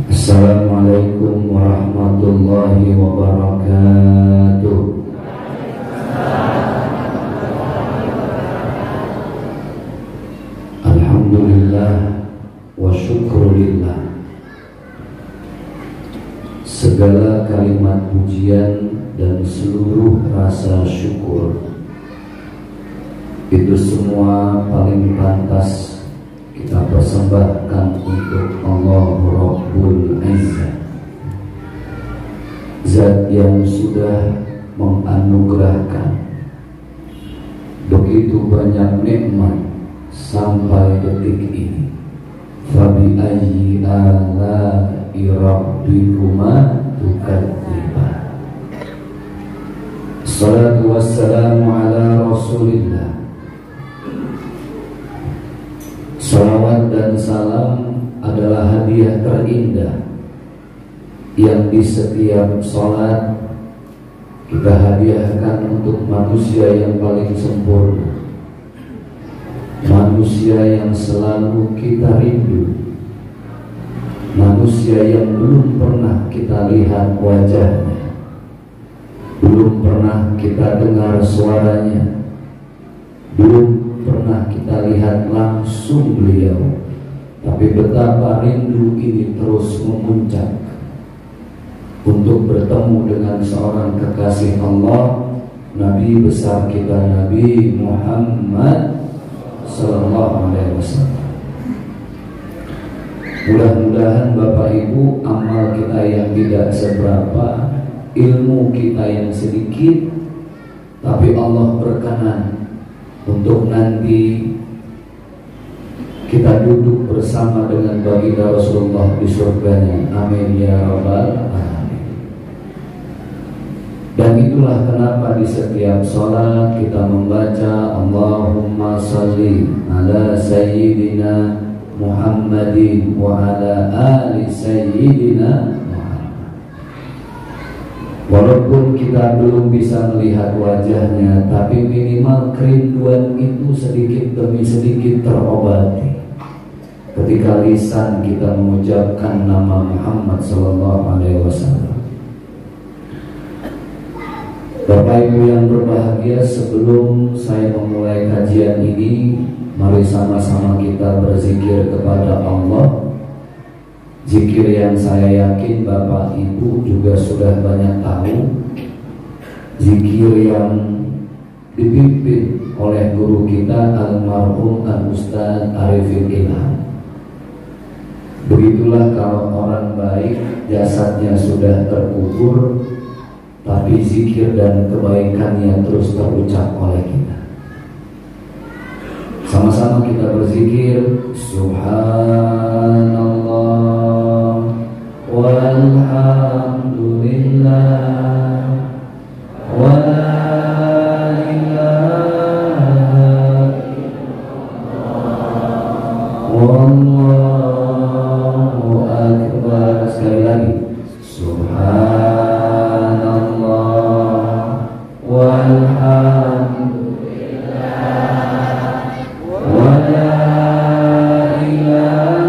Assalamualaikum warahmatullahi wabarakatuh. Alhamdulillah wa syukurillah. Segala kalimat pujian dan seluruh rasa syukur itu semua paling pantas kita persembahkan untuk Allah Rabbul Izzah, Zat yang sudah menganugerahkan begitu banyak nikmat sampai detik ini. Fabi ayyi ala'i rabbikuma tukadziban. Salatu wassalamu ala Rasulillah. Salawat dan salam adalah hadiah terindah yang di setiap sholat kita hadiahkan untuk manusia yang paling sempurna, manusia yang selalu kita rindu, manusia yang belum pernah kita lihat wajahnya, belum pernah kita dengar suaranya, belum pernah kita lihat langsung beliau, tapi betapa rindu ini terus memuncak untuk bertemu dengan seorang kekasih Allah, Nabi besar kita, Nabi Muhammad Sallallahu Alaihi Wasallam. Mudah-mudahan Bapak Ibu, amal kita yang tidak seberapa, ilmu kita yang sedikit, tapi Allah berkenan untuk nanti kita duduk bersama dengan baginda Rasulullah di surganya. Amin ya rabbal alamin. Dan itulah kenapa di setiap sholat kita membaca Allahumma salli ala sayyidina Muhammadin wa ala ali sayyidina. Walaupun kita belum bisa melihat wajahnya, tapi minimal kerinduan itu sedikit demi sedikit terobati ketika lisan kita mengucapkan nama Muhammad Sallallahu Alaihi Wasallam. Bapak Ibu yang berbahagia, sebelum saya memulai kajian ini, mari sama-sama kita berzikir kepada Allah. Zikir yang saya yakin Bapak Ibu juga sudah banyak tahu, zikir yang dipimpin oleh guru kita almarhum Al-Ustaz Arifin Ilham. Begitulah kalau orang baik jasadnya sudah terkubur, tapi zikir dan kebaikannya terus terucap oleh kita. Sama-sama kita berzikir Subhanallah walhamdulillah wa la ilaha illallah wallahu akbar. Sekali lagi Subhanallah walhamdulillah wa la ilaha illallah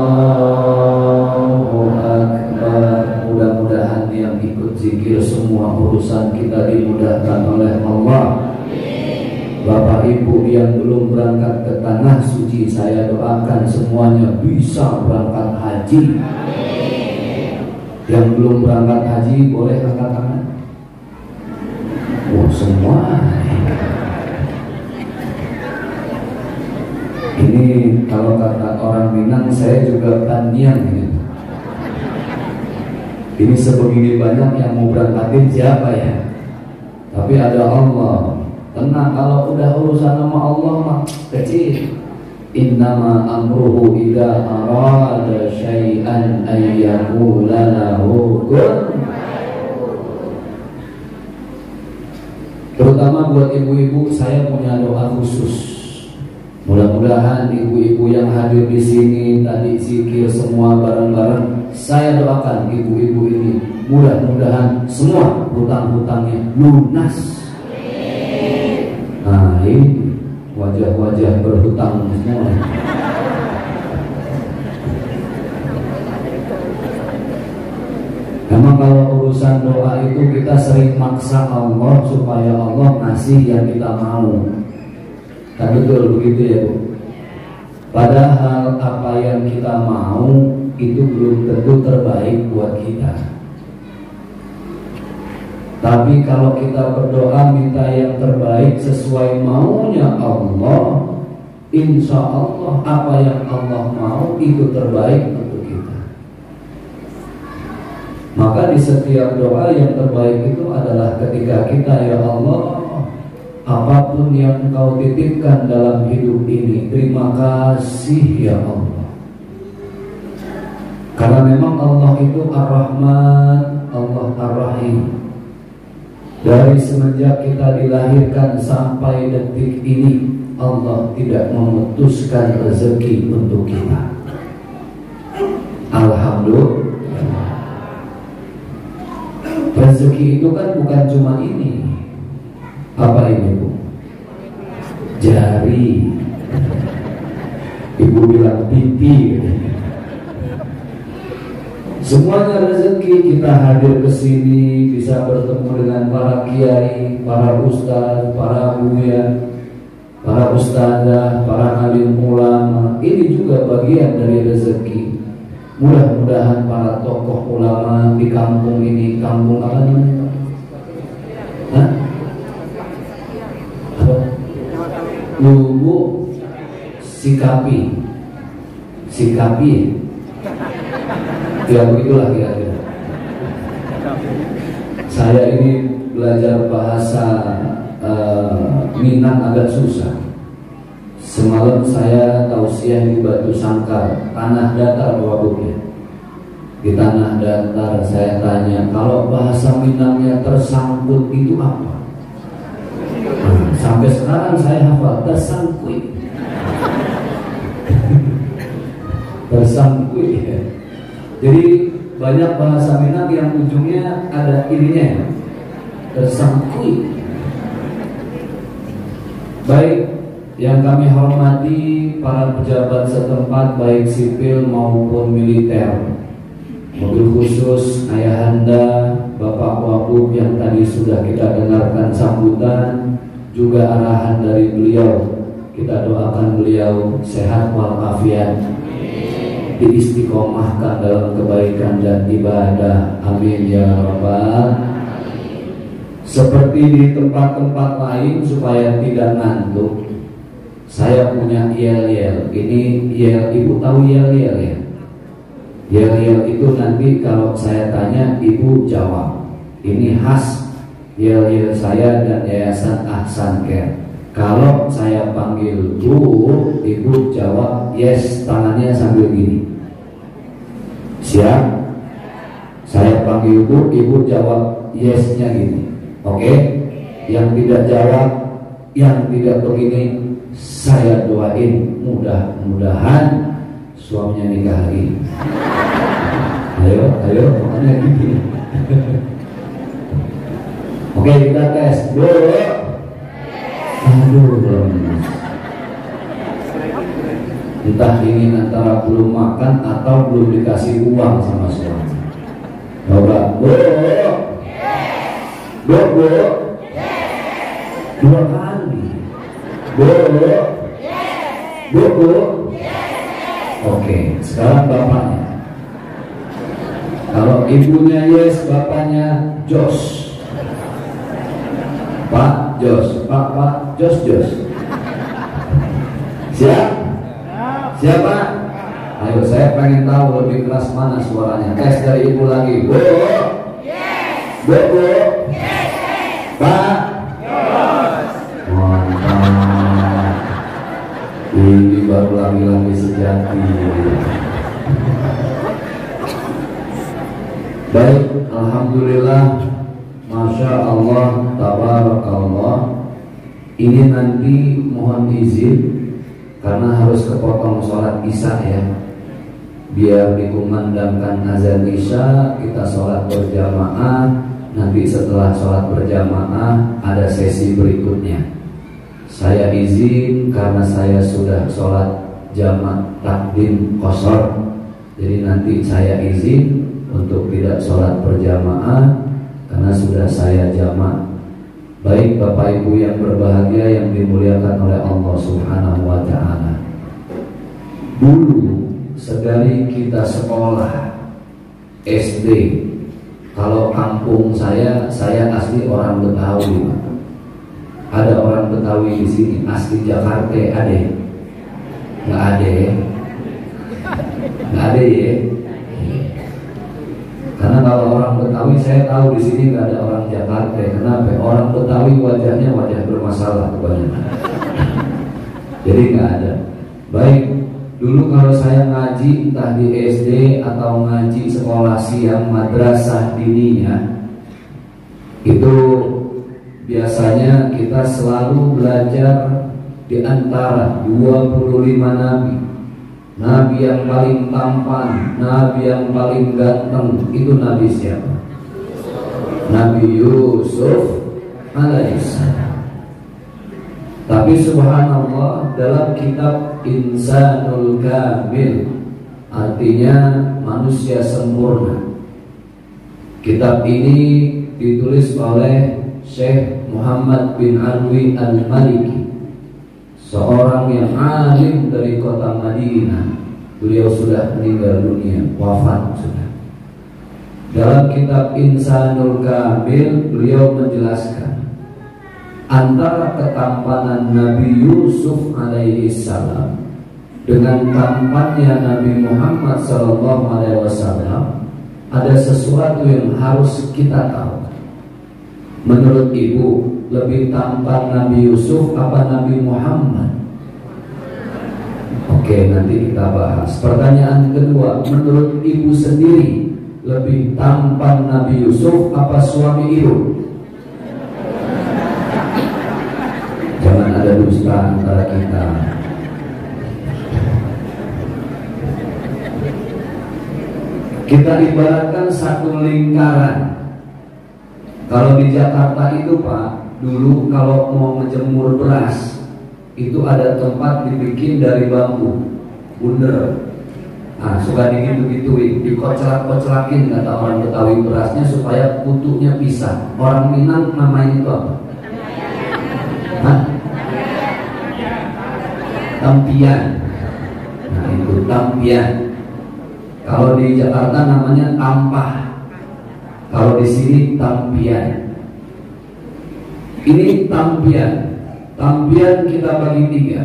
wallahu akbar. Mudah-mudahan yang ikut zikir semua urusan kita dimudahkan oleh Allah. Bapak Ibu yang belum berangkat ke tanah suci, saya doakan semuanya bisa berangkat haji. Yang belum berangkat haji boleh angkat tangan. Oh, semua. Ini kalau kata orang Minang, saya juga tanian ini. Ini sebegini banyak yang mau berangkatin siapa ya? Tapi ada Allah. Tenang, kalau udah urusan sama Allah mah kecil. Innama amruhu idza arada syai'an ay yaqula lahu kun. Terutama buat ibu-ibu, saya punya doa khusus. Mudah-mudahan ibu-ibu yang hadir di sini tadi zikir semua bareng-bareng, saya doakan ibu-ibu ini mudah-mudahan semua hutang-hutangnya lunas. Nah ini wajah-wajah berhutang semua. Memang kalau urusan doa itu kita sering maksa Allah supaya Allah ngasih yang kita mau. Kan betul begitu ya Bu? Padahal apa yang kita mau itu belum tentu terbaik buat kita. Tapi kalau kita berdoa minta yang terbaik sesuai maunya Allah, insya Allah apa yang Allah mau itu terbaik untuk kita. Maka di setiap doa yang terbaik itu adalah ketika kita, ya Allah, apapun yang Engkau titipkan dalam hidup ini, terima kasih ya Allah. Karena memang Allah itu Ar-Rahman, Allah Ar-Rahim. Dari semenjak kita dilahirkan sampai detik ini, Allah tidak memutuskan rezeki untuk kita. Alhamdulillah. Rezeki itu kan bukan cuma ini. Apa ini Bu? Jari. Ibu bilang pipi. Semuanya rezeki. Kita hadir ke sini bisa bertemu dengan para kiai, para ustaz, para buya, para ustazah, para alim ulama. Ini juga bagian dari rezeki. Mudah-mudahan para tokoh ulama di kampung ini, kampung apa namanya? Hah? Apa? Lubu sikapi. Ya begitulah kira-kira. Saya ini belajar bahasa Minang agak susah. Semalam saya tausiah di Batu Sangkar, tanah datar Wabuknya. Di tanah datar saya tanya, kalau bahasa Minangnya tersangkut itu apa? Sampai sekarang saya hafal tersangkut. Tersangkut ya. Jadi banyak bahasa Minang yang ujungnya ada ininya, tersangkut. Baik. Yang kami hormati para pejabat setempat baik sipil maupun militer. Mobil khusus Ayahanda Bapak Wabub yang tadi sudah kita dengarkan sambutan, juga arahan dari beliau. Kita doakan beliau sehat walafiat, diistiqomahkan dalam kebaikan dan ibadah. Amin ya rabbal. Seperti di tempat-tempat lain supaya tidak ngantuk, saya punya yel-yel. Ini yel, Ibu tahu yel-yel ya? Yel-yel itu nanti kalau saya tanya Ibu jawab. Ini khas yel-yel saya dan Yayasan Ahsan Care. Kalau saya panggil Bu, Ibu jawab yes, tangannya sambil gini. Siap? Saya panggil Bu, Ibu jawab yes-nya gini. Oke? Yang tidak jawab, yang tidak begini, saya doain mudah-mudahan suaminya nikah lagi. Ayo, makanya gini. Oke, kita tes. Bu. Aduh, entah ini antara belum makan atau belum dikasih uang sama suami. Coba, Bu. Bu. Dua kali. Bu. Oke, sekarang bapaknya. Kalau ibunya yes, bapaknya jos. Pak jos, Pak jos. Siap? Siapa? Ayo, saya pengen tahu lebih keras mana suaranya. Tes dari ibu lagi. Bu. Yes. Bu. Yes. Pak. Jos. Mantap. Ini baru laki-laki sejati. Baik, alhamdulillah, masya Allah, tabarakallah. Ini nanti mohon izin karena harus kepotong sholat isya ya. Biar dikumandangkan azan isya, kita sholat berjamaah. Nanti setelah sholat berjamaah ada sesi berikutnya. Saya izin karena saya sudah sholat jamak takdim qashar, jadi nanti saya izin untuk tidak sholat berjamaah karena sudah saya jamak. Baik Bapak Ibu yang berbahagia yang dimuliakan oleh Allah Subhanahu wa ta'ala, dulu sedari kita sekolah SD, kalau kampung saya asli orang Betawi. Ada orang Betawi di sini asli Jakarta, ada? Nggak ada ya? Nggak ada ya? Karena kalau orang Betawi saya tahu di sini nggak ada orang Jakarta. Kenapa? Orang Betawi wajahnya wajah bermasalah kebanyakan. Jadi nggak ada. Baik, dulu kalau saya ngaji entah di SD atau ngaji sekolah siang madrasah diniyah, itu biasanya kita selalu belajar di antara 25 nabi. Nabi yang paling tampan, nabi yang paling ganteng, itu nabi siapa? Nabi Yusuf alaihissalam. Tapi subhanallah, dalam kitab Insanul Kamil, artinya manusia sempurna, kitab ini ditulis oleh Syekh Muhammad bin Alwi Al-Maliki, seorang yang alim dari kota Madinah. Beliau sudah meninggal dunia, wafat sudah. Dalam kitab Insanul Kamil, beliau menjelaskan antara ketampanan Nabi Yusuf alaihissalam dengan tampannya Nabi Muhammad sallallahu alaihi wasallam ada sesuatu yang harus kita tahu. Menurut Ibu, lebih tampan Nabi Yusuf apa Nabi Muhammad? Oke, nanti kita bahas. Pertanyaan kedua, menurut Ibu sendiri, lebih tampan Nabi Yusuf apa suami Ibu? Jangan ada dusta antara kita. Kita ibaratkan satu lingkaran. Kalau di Jakarta itu Pak, dulu kalau mau ngejemur beras, itu ada tempat dibikin dari bambu, bundar. Nah, suka digitu-gituin, dikoclak-koclakin kata orang Betawi berasnya supaya kutunya pisah. Orang Minang namanya itu apa? Hah? Tampian. Nah, itu tampian. Kalau di Jakarta namanya tampah. Kalau di sini tampian. Ini tampian. Tampian kita bagi 3.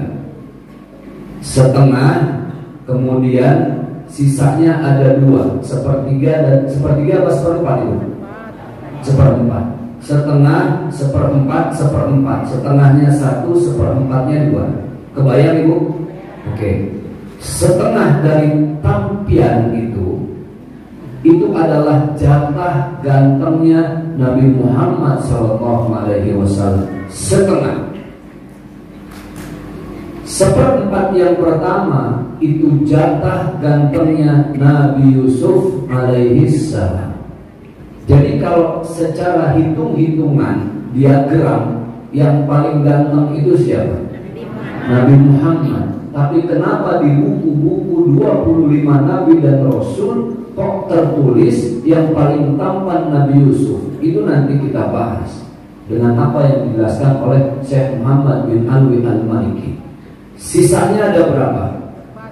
Setengah, kemudian sisanya ada 2. Sepertiga dan sepertiga apa seperempat itu? Seperempat. Setengah, seperempat, seperempat. Setengahnya 1, seperempatnya 2. Kebayang Ibu? Oke. Setengah dari tampian itu adalah jatah gantengnya Nabi Muhammad SAW. Setengah. Seperempat yang pertama itu jatah gantengnya Nabi Yusuf alaihissalam. Jadi kalau secara hitung-hitungan diagram, yang paling ganteng itu siapa? Nabi Muhammad. Tapi kenapa di buku-buku 25 Nabi dan Rasul kok tertulis yang paling tampan Nabi Yusuf? Itu nanti kita bahas dengan apa yang dijelaskan oleh Syekh Muhammad bin Alwi Al-Maliki. Sisanya ada berapa?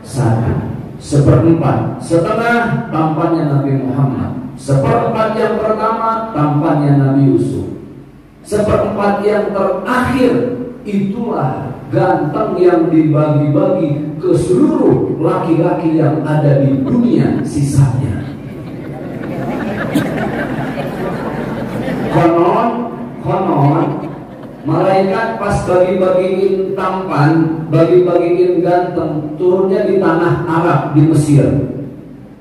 1. Seperempat. Setengah tampannya Nabi Muhammad. Seperempat yang pertama tampannya Nabi Yusuf. Seperempat yang terakhir itulah ganteng yang dibagi-bagi ke seluruh laki-laki yang ada di dunia sisanya. Konon malaikat pas bagi-bagiin tampan, bagi-bagiin ganteng, turunnya di tanah Arab di Mesir.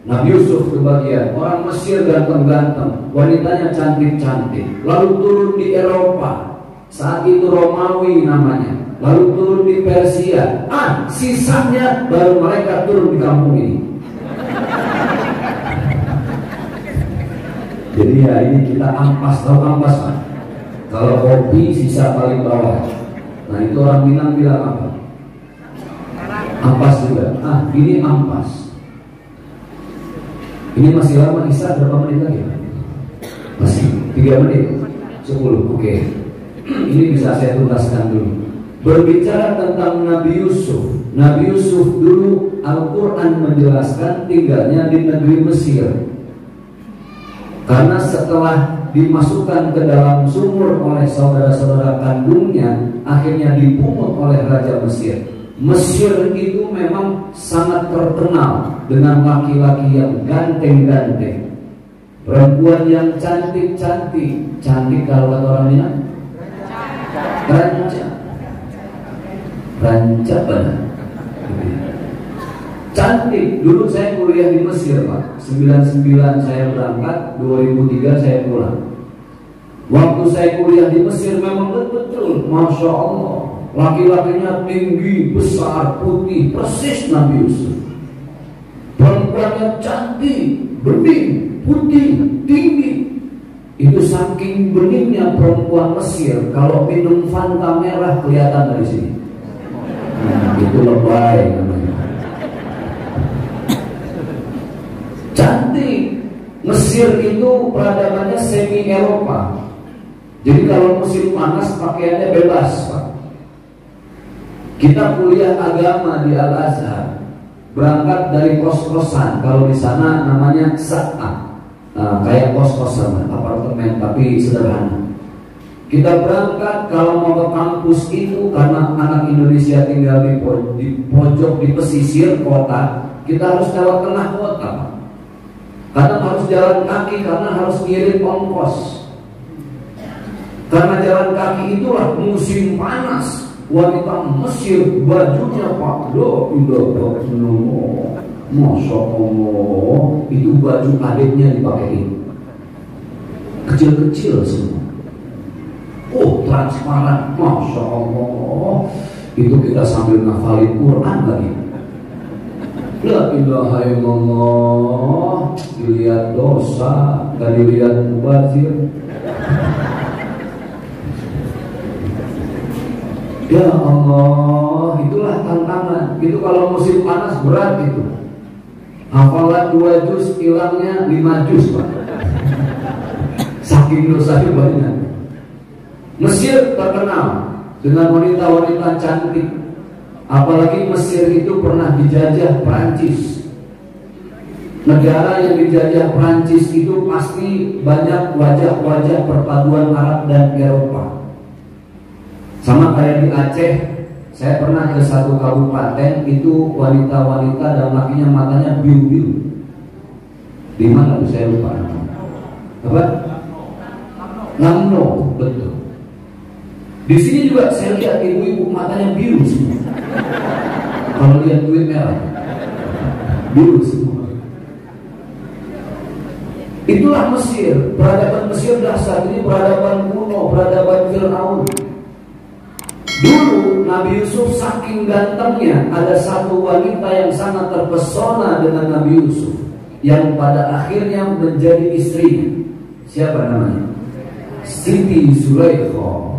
Nabi Yusuf kebagian, orang Mesir ganteng-ganteng, wanitanya cantik-cantik. Lalu turun di Eropa, saat itu Romawi namanya. Lalu turun di Persia. Sisanya baru mereka turun di kampung ini. Jadi ya ini kita ampas, tahu ampas kan? Kalau kopi sisa paling bawah. Nah itu orang Minang bilang apa? Ampas juga. Ini ampas. Ini masih lama Isa, berapa menit lagi? Masih 3 menit 10, oke. Ini bisa saya tuntaskan dulu. Berbicara tentang Nabi Yusuf. Nabi Yusuf dulu Al-Quran menjelaskan tinggalnya di negeri Mesir. Karena setelah dimasukkan ke dalam sumur oleh saudara-saudara kandungnya, akhirnya dipungut oleh Raja Mesir. Mesir itu memang sangat terkenal dengan laki-laki yang ganteng-ganteng, perempuan yang cantik-cantik. Cantik kalau kata orangnya ranca benar. Cantik. Dulu saya kuliah di Mesir, Pak. 99 saya berangkat, 2003 saya pulang. Waktu saya kuliah di Mesir memang betul, Masya Allah, laki-lakinya tinggi, besar, putih, persis Nabi Yusuf. Perempuannya cantik, bening, putih, tinggi. Itu saking beningnya perempuan Mesir, kalau minum Fanta merah kelihatan dari sini. Nah, itu lebay namanya. Cantik. Mesir itu peradabannya semi Eropa. Jadi kalau musim panas pakaiannya bebas, Pak. Kita kuliah agama di Al-Azhar, berangkat dari kos-kosan. Kalau di sana namanya sa'ah, kayak kos-kosan, apartemen tapi sederhana. Kita berangkat kalau mau ke kampus itu, karena anak Indonesia tinggal di pojok, di pesisir kota, kita harus lewat tengah kota. Kadang harus jalan kaki karena harus ngirim ongkos. Karena jalan kaki itulah musim panas. Wanita Mesir bajunya Pak Masya Allah, itu baju adiknya dipakai kecil-kecil semua. Transparan, Masya Allah. Itu kita sambil ngafalin Quran lagi. La ilaha illallah. Dilihat dosa, gak dilihat mubazir. Ya Allah, itulah tantangan. Itu kalau musim panas berat itu. Hafalan 2 juz, hilangnya 5 juz, Pak. Saking dosanya banyak. Mesir terkenal dengan wanita-wanita cantik. Apalagi Mesir itu pernah dijajah Prancis. Negara yang dijajah Prancis itu pasti banyak wajah-wajah perpaduan Arab dan Eropa. Sama kayak di Aceh, saya pernah ke satu kabupaten itu wanita-wanita dan lakinya matanya biru-biru. Di mana tuh saya lupa. Apa? Lamno, betul. Di sini juga saya lihat ibu-ibu matanya biru semua. Kalau lihat duit merah, biru semua. Itulah Mesir. Peradaban Mesir dasar ini peradaban kuno, peradaban Fir'aun. Dulu Nabi Yusuf saking gantengnya, ada satu wanita yang sangat terpesona dengan Nabi Yusuf, yang pada akhirnya menjadi istrinya. Siapa namanya? Siti Zulaikha.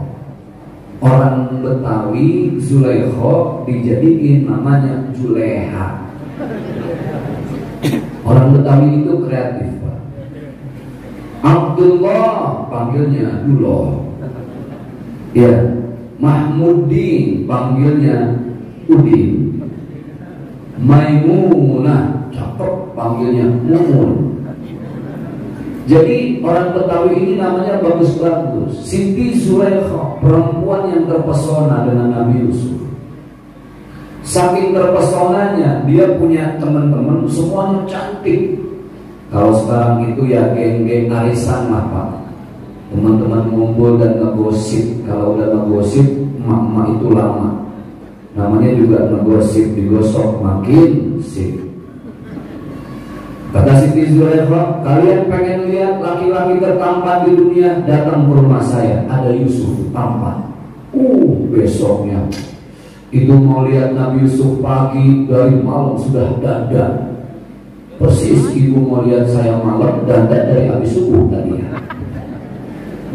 Orang Betawi Zulaikha dijadiin namanya Juleha. Orang Betawi itu kreatif, Pak. Abdullah panggilnya Dullah. Ya, Mahmudin panggilnya Udin. Maimunah cakep panggilnya Mumun. Jadi orang Betawi ini namanya bagus-bagus. Siti Zulaikha, perempuan yang terpesona dengan Nabi Yusuf. Saking terpesonanya, dia punya teman-teman semuanya cantik. Kalau sekarang itu ya geng-geng arisan lah, Pak. Teman-teman ngumpul dan ngegosip. Kalau udah ngegosip, emak-emak itu lama. Namanya juga ngegosip, digosok makin sip. Kata Siti Zulaikha, kalian pengen lihat laki-laki tertampan di dunia, datang ke rumah saya, ada Yusuf tampan. Besoknya itu mau lihat Nabi Yusuf pagi, dari malam sudah dandan. Persis ibu mau lihat saya malam, dandan dari habis subuh tadi ya.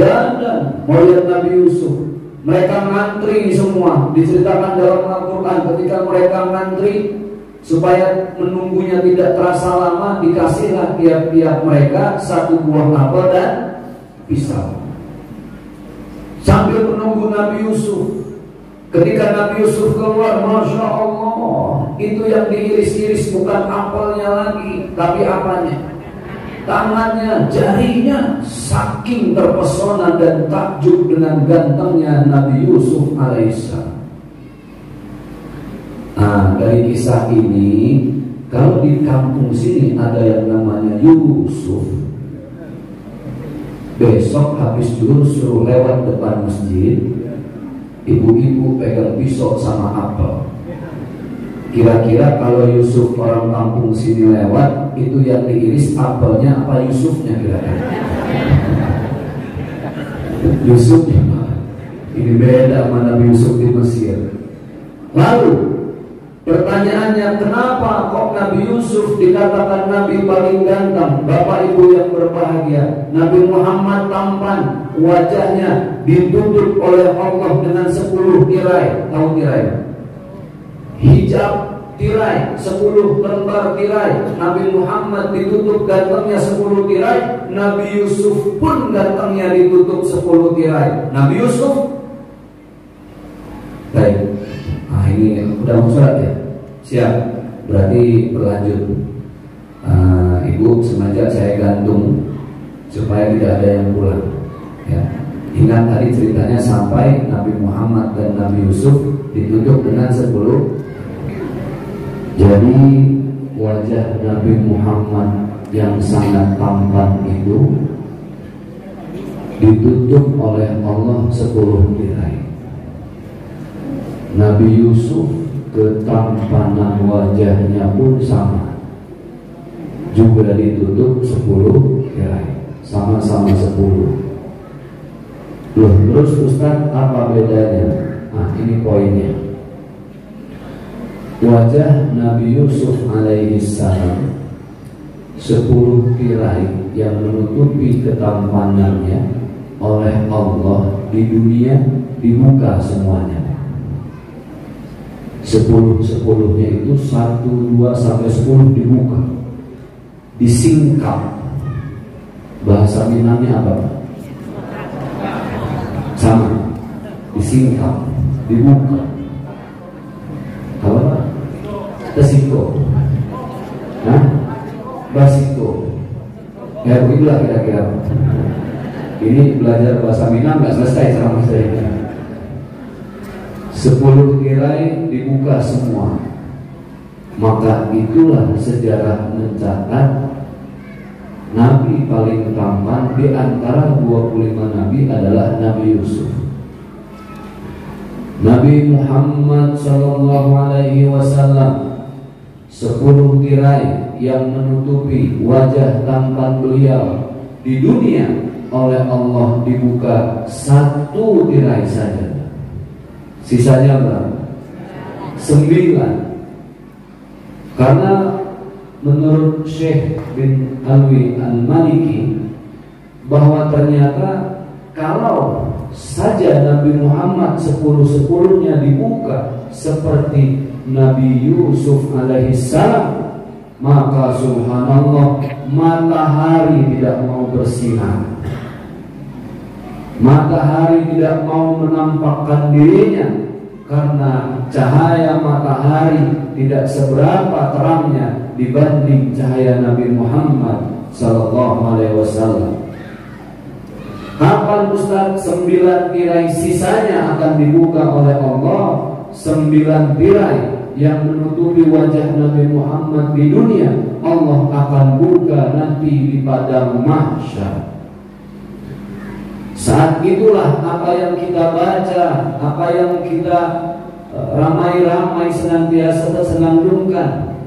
Dandan mau lihat Nabi Yusuf. Mereka ngantri semua, diceritakan dalam Al-Quran ketika mereka ngantri supaya menunggunya tidak terasa lama, dikasihlah tiap-tiap mereka satu buah apel dan pisau. Sambil menunggu Nabi Yusuf, ketika Nabi Yusuf keluar, Masya Allah, itu yang diiris-iris bukan apelnya lagi, tapi apanya? Tangannya, jarinya. Saking terpesona dan takjub dengan gantengnya Nabi Yusuf alaihissalam. Nah, dari kisah ini, kalau di kampung sini ada yang namanya Yusuf, besok habis zuhur suruh lewat depan masjid, ibu-ibu pegang pisau sama apel. Kira-kira kalau Yusuf orang kampung sini lewat, itu yang diiris apelnya apa Yusufnya kira-kira? Yusufnya, ini beda sama Nabi Yusuf di Mesir. Lalu pertanyaannya, kenapa kok Nabi Yusuf dikatakan Nabi paling ganteng? Bapak Ibu yang berbahagia, Nabi Muhammad tampan, wajahnya ditutup oleh Allah dengan 10 tirai. Tahu tirai? Hijab tirai, 10 lembar tirai. Nabi Muhammad ditutup gantengnya 10 tirai. Nabi Yusuf pun gantengnya ditutup 10 tirai. Nabi Yusuf, baik. Nah, ini udah mau surat ya? Siap. Berarti berlanjut. Ibu sengaja saya gantung supaya tidak ada yang pulang ya. Ingat tadi ceritanya sampai Nabi Muhammad dan Nabi Yusuf ditutup dengan 10. Jadi wajah Nabi Muhammad yang sangat tampan itu ditutup oleh Allah 10 tirai. Nabi Yusuf ketampanan wajahnya pun sama, juga ditutup 10 tirai, sama-sama 10. Loh, terus Ustaz apa bedanya? Nah, ini poinnya. Wajah Nabi Yusuf alaihissalam 10 tirai yang menutupi ketampanannya oleh Allah di dunia dibuka semuanya. 10-10-nya itu 1, 2 sampai 10 dibuka, disingkap. Bahasa Minangnya apa? Sama, disingkap, dibuka. Apa? Tesiko, basiko. Ya begitulah kira-kira. Ini belajar bahasa Minang nggak selesai sama saya. 10 tirai dibuka semua. Maka itulah sejarah mencatat Nabi paling tampan di antara 25 Nabi adalah Nabi Yusuf. Nabi Muhammad sallallahu alaihi wasallam 10 tirai yang menutupi wajah tampan beliau di dunia oleh Allah dibuka 1 tirai saja. Sisanya berapa? 9. Karena menurut Syekh bin Alwi Al-Maliki bahwa ternyata kalau saja Nabi Muhammad 10-10-nya dibuka seperti Nabi Yusuf alaihissalam, maka subhanallah matahari tidak mau bersinar, matahari tidak mau menampakkan dirinya karena cahaya matahari tidak seberapa terangnya dibanding cahaya Nabi Muhammad sallallahu alaihi wasallam. Kapan Ustaz 9 tirai sisanya akan dibuka oleh Allah? 9 tirai yang menutupi wajah Nabi Muhammad di dunia Allah akan buka nanti di padang mahsyar. Saat itulah apa yang kita baca, apa yang kita ramai-ramai senantiasa tersenandungkan.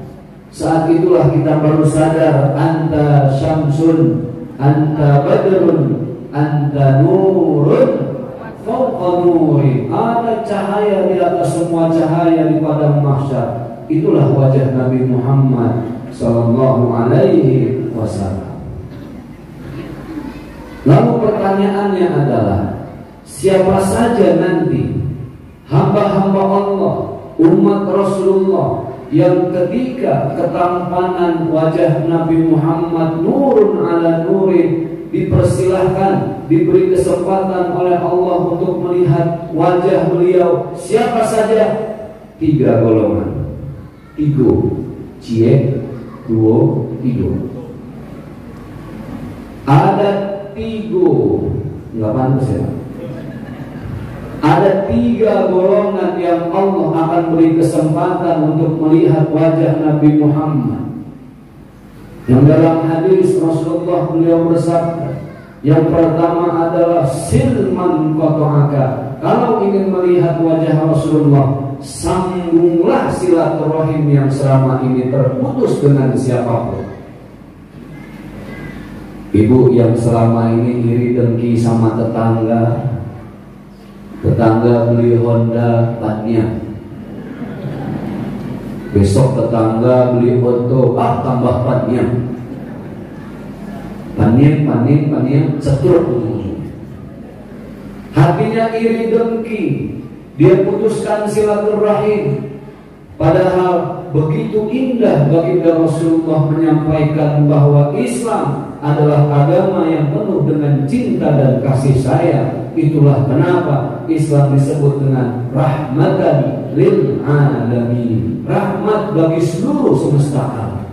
Saat itulah kita baru sadar, anta syamsun, anta badrun, anta nurun fawqa nuri. Ada cahaya di atas semua cahaya di padang mahsyar. Itulah wajah Nabi Muhammad sallallahu alaihi wasallam. Lalu pertanyaannya adalah, siapa saja nanti hamba-hamba Allah, umat Rasulullah yang ketika ketampanan wajah Nabi Muhammad nurun ala nurin, dipersilahkan, diberi kesempatan oleh Allah untuk melihat wajah beliau, siapa saja? 3 golongan. 3 cie, 2 tigo. Ada 3, nggak pantas ya. Ada 3 golongan yang Allah akan beri kesempatan untuk melihat wajah Nabi Muhammad. Yang dalam hadis Rasulullah beliau bersabda, yang pertama adalah silman qata'aka. Kalau ingin melihat wajah Rasulullah, sambunglah silaturahim yang selama ini terputus dengan siapapun. Ibu yang selama ini iri dengki sama tetangga beli Honda bannya, besok tetangga beli Honda, tambah bannya, setur ujung-ujungnya. Hatinya iri dengki, dia putuskan silaturahim. Padahal begitu indah baginda Rasulullah menyampaikan bahwa Islam adalah agama yang penuh dengan cinta dan kasih sayang. Itulah kenapa Islam disebut dengan rahmatan lil alamin, rahmat bagi seluruh semesta alam.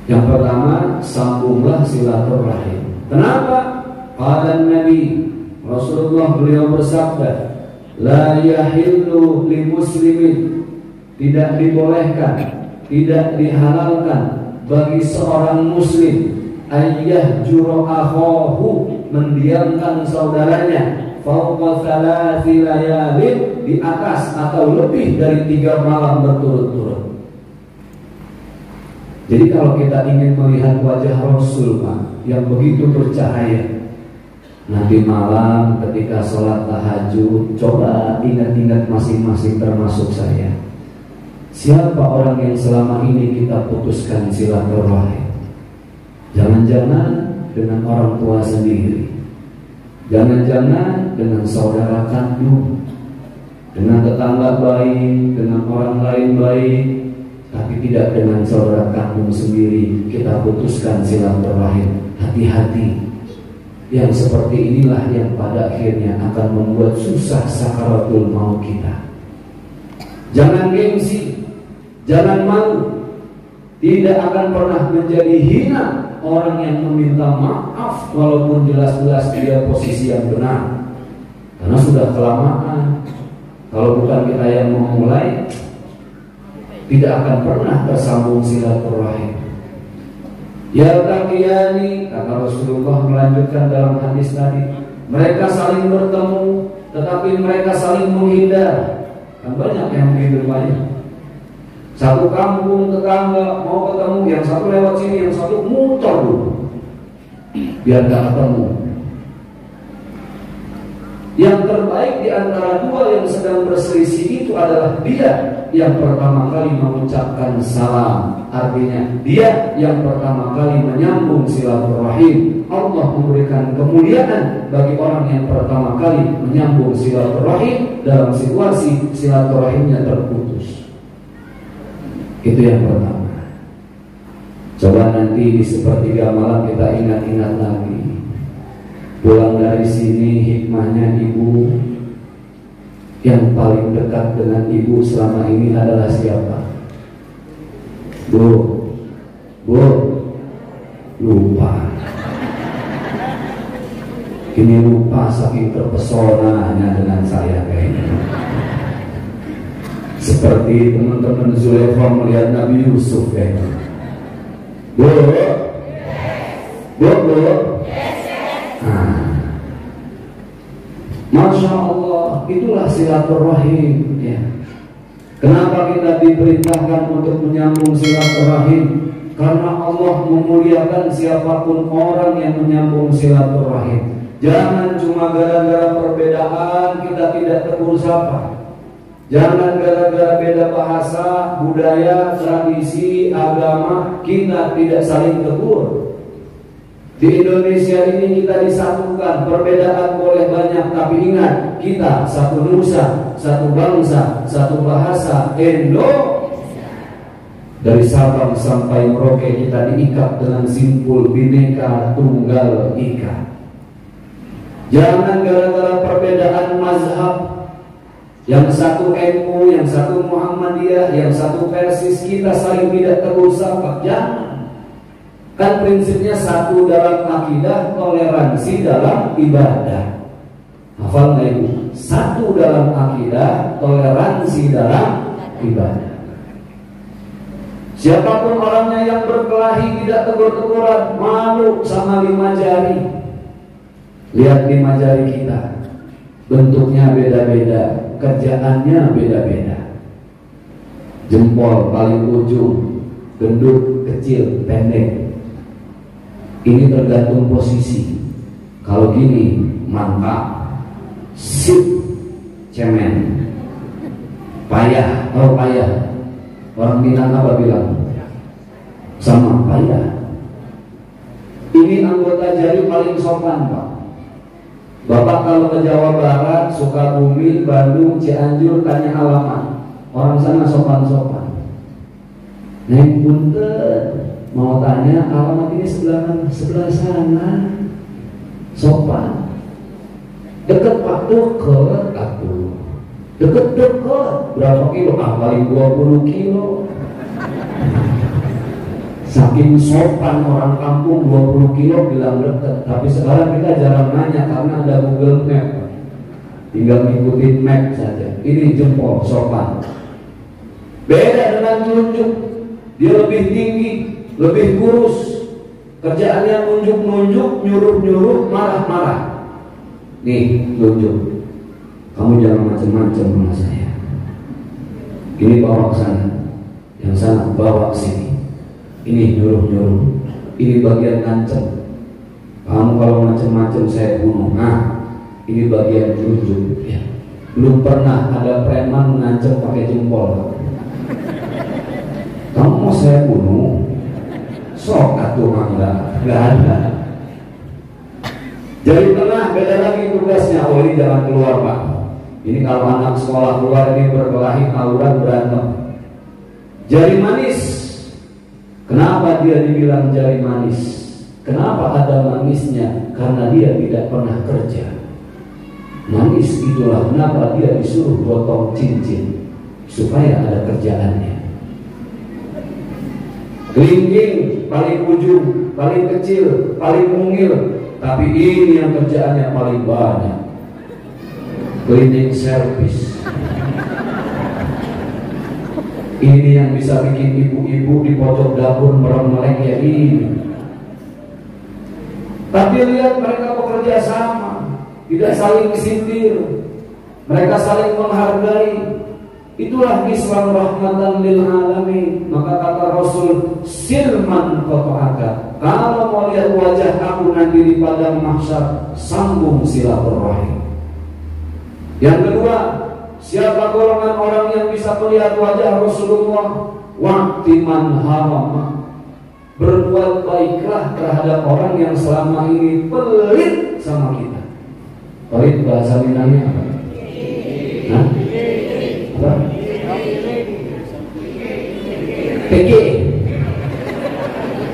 Yang pertama, sambunglah silaturahim. Kenapa? Qala Nabi Rasulullah beliau bersabda, la yahillu li muslimin, tidak dibolehkan, tidak dihalalkan bagi seorang muslim ayyah juru akhahu, mendiamkan saudaranya fauqa thalathi layalin, di atas atau lebih dari 3 malam berturut-turut. Jadi kalau kita ingin melihat wajah Rasul yang begitu bercahaya, nanti malam ketika sholat tahajud, coba ingat-ingat masing-masing termasuk saya. Siapa orang yang selama ini kita putuskan silaturahim? Jangan-jangan dengan orang tua sendiri, jangan-jangan dengan saudara kandung, dengan tetangga baik, dengan orang lain baik, tapi tidak dengan saudara kandung sendiri kita putuskan silaturahim. Hati-hati, yang seperti inilah yang pada akhirnya akan membuat susah sakaratul maut kita. Jangan gengsi, jangan malu. Tidak akan pernah menjadi hina orang yang meminta maaf walaupun jelas-jelas dia posisi yang benar, karena sudah kelamaan. Kalau bukan kita yang memulai, tidak akan pernah tersambung silaturahim. Ya taqiyani, kata Rasulullah melanjutkan dalam hadis tadi, mereka saling bertemu tetapi mereka saling menghindar. Kan banyak yang menghindar banyak. Satu kampung tetangga mau ketemu, yang satu lewat sini, yang satu muter dulu biar gak ketemu. Yang terbaik di antara dua yang sedang berselisih itu adalah dia yang pertama kali mengucapkan salam. Artinya dia yang pertama kali menyambung silaturahim. Allah memberikan kemuliaan bagi orang yang pertama kali menyambung silaturahim dalam situasi silaturahimnya terputus. Itu yang pertama. Coba nanti di sepertiga malam kita ingat-ingat lagi. Pulang dari sini, hikmahnya ibu yang paling dekat dengan ibu selama ini adalah siapa? Bu, lupa. Kini lupa saking terpesonanya dengan saya kayaknya. Seperti teman-teman Zulaikha melihat Nabi Yusuf kayaknya. Bu. Masya Allah, itulah silaturahim ya. Kenapa kita diperintahkan untuk menyambung silaturahim? Karena Allah memuliakan siapapun orang yang menyambung silaturahim. Jangan cuma gara-gara perbedaan kita tidak tegur sapa. Jangan gara-gara beda bahasa, budaya, tradisi, agama kita tidak saling tegur. Di Indonesia ini kita disatukan, perbedaan boleh banyak, tapi ingat, kita satu nusa, satu bangsa, satu bahasa, Indonesia. Dari Sabang sampai Merauke kita diikat dengan simpul Bhinneka Tunggal Ika. Jangan gara-gara perbedaan mazhab, yang satu NU, yang satu Muhammadiyah, yang satu Persis, kita saling tidak tegur sapa. Jangan. Kan prinsipnya satu dalam akidah, toleransi dalam ibadah. Hafal nggak ibu? Satu dalam akidah, toleransi dalam ibadah. Siapapun orangnya yang berkelahi tidak tegur-teguran, malu sama 5 jari. Lihat 5 jari kita, bentuknya beda-beda, kerjaannya beda-beda. Jempol paling ujung, gendut, kecil, pendek. Ini tergantung posisi. Kalau gini, mantap, sip, cemen, payah. Tahu payah? Orang Minang apa bilang? Sama, payah. Ini anggota jari paling sopan, Pak. Bapak kalau ke Jawa Barat, Sukabumi, Bandung, Cianjur, tanya alamat, orang sana sopan-sopan. Neng punten, mau tanya alamat ini sebelah mana? Sebelah sana. Sopan. Deket Pak, deket atuh. Deket-deket. Berapa kilo? Paling 20 kilo. Saking sopan orang kampung 20 kilo bilang deket. Tapi sekarang kita jarang nanya karena ada Google Map. Tinggal ngikutin map saja. Ini jempol sopan. Beda dengan telunjuk. Dia lebih tinggi, lebih kurus. Kerjaannya nunjuk-nunjuk, nyuruh-nyuruh, marah-marah. Nih, telunjuk. Kamu jangan macam-macam sama saya. Ini bawa ke sana, yang sana bawa ke sini. Ini nyuruh-nyuruh. Ini bagian ngancem. Kamu kalau macam-macam saya bunuh. Nah, ini bagian telunjuk. Ya. Belum pernah ada preman ngancem pakai jempol. Kamu mau saya bunuh? Sok atuh mangga, nggak ada. Jari tengah beda lagi tugasnya. Oh, ini jangan keluar Pak. Ini kalau anak sekolah keluar ini berkelahi, tawuran, berantem. Jari manis. Kenapa dia dibilang jari manis? Kenapa ada manisnya? Karena dia tidak pernah kerja. Manis itulah kenapa dia disuruh potong cincin supaya ada kerjaannya. Kelingking paling ujung, paling kecil, paling mungil, tapi ini yang kerjaannya paling banyak. Cleaning service. Ini yang bisa bikin ibu-ibu di pojok dapur merem-melek ya ini. Tapi lihat mereka bekerja sama, tidak saling sindir, mereka saling menghargai. Itulah Islam rahmatan lil alamin. Maka kata Rasul, silman qata'aka. Kalau mau lihat wajah aku nanti di padang mahsyar, sambung silaturahim. Yang kedua, siapa golongan orang yang bisa melihat wajah Rasulullah? Waqtiman hamama. Berbuat baiklah terhadap orang yang selama ini pelit sama kita. Pelit bahasa Minangnya apa? Hah? Apa? PG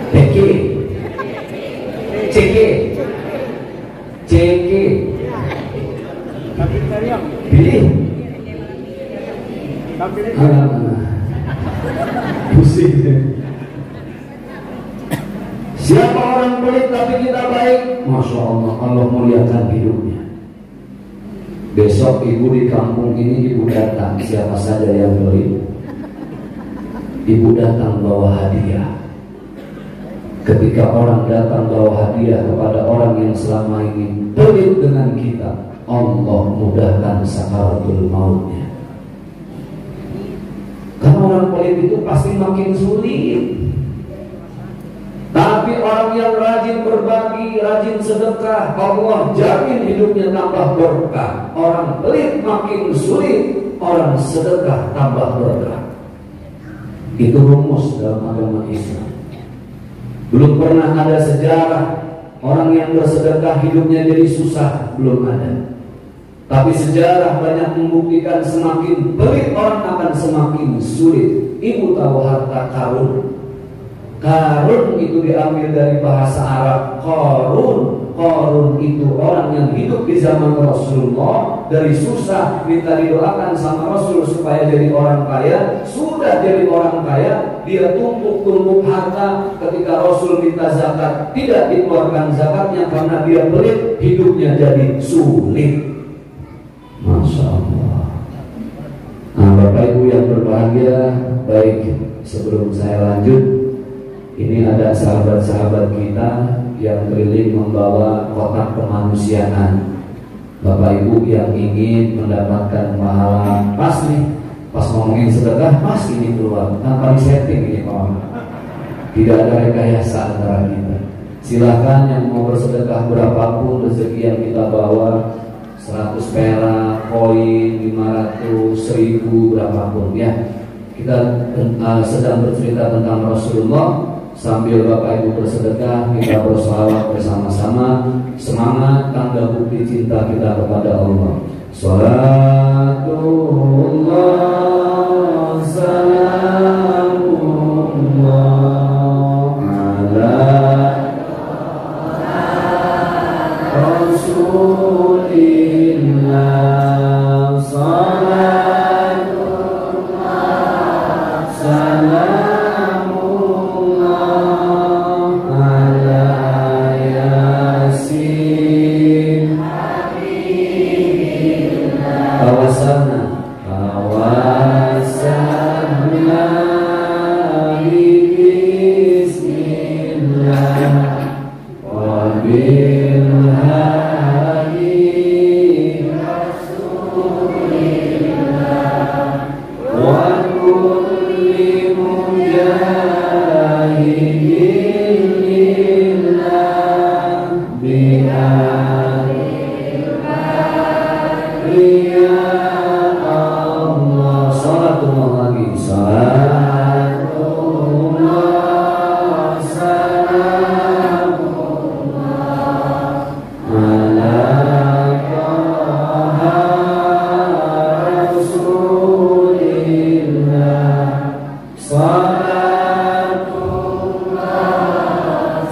PG CG CG pilih pusing. Siapa orang pelit tapi kita baik, Masya Allah, Allah muliakan hidupnya. Besok ibu di kampung ini, ibu datang, siapa saja yang pelit, ibu datang bawa hadiah. Ketika orang datang bawa hadiah kepada orang yang selama ini pelit dengan kita, Allah mudahkan sakaratul mautnya. Karena orang pelit itu pasti makin sulit. Tapi orang yang rajin berbagi, rajin sedekah, Allah jamin hidupnya tambah berkah. Orang pelit makin sulit, orang sedekah tambah berkah. Itu rumus dalam agama Islam. Belum pernah ada sejarah orang yang bersedekah hidupnya jadi susah, belum ada. Tapi sejarah banyak membuktikan semakin pelit orang akan semakin sulit. Ibu tahu harta karun? Karun itu diambil dari bahasa Arab korun. Korun itu orang yang hidup di zaman Rasulullah, dari susah minta didoakan sama Rasul supaya jadi orang kaya. Sudah jadi orang kaya, dia tumpuk-tumpuk harta. Ketika Rasul minta zakat, tidak dikeluarkan zakatnya karena dia pelit, hidupnya jadi sulit. Masya Allah. Nah, Bapak Ibu yang berbahagia, baik, sebelum saya lanjut, ini ada sahabat-sahabat kita yang keliling membawa kotak kemanusiaan. Bapak Ibu yang ingin mendapatkan pahala, pas nih, pas ngomongin sedekah, pas ini keluar tanpa disetting ini kawan. Tidak ada rekayasa antara kita. Silahkan yang mau bersedekah berapapun rezeki yang kita bawa, 100 perak, koin, 500, 1000, berapapun ya. Kita sedang bercerita tentang Rasulullah. Sambil Bapak Ibu bersedekah, kita bersolawat bersama-sama. Semangat tanda bukti cinta kita kepada Allah. Salatullah salamullah ala Rasulillah. Salatullah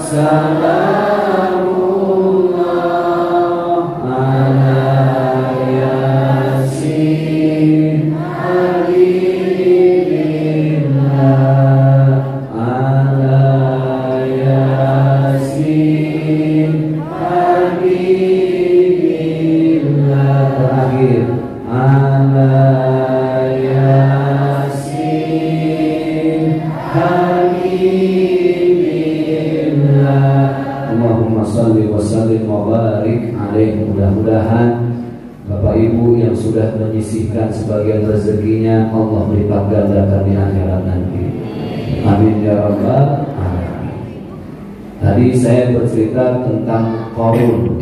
salam mudah-mudahan Bapak Ibu yang sudah menyisihkan sebagian rezekinya Allah berlipat gandakan di akhirat nanti. Amin ya rabbal alamin. Tadi saya bercerita tentang korun.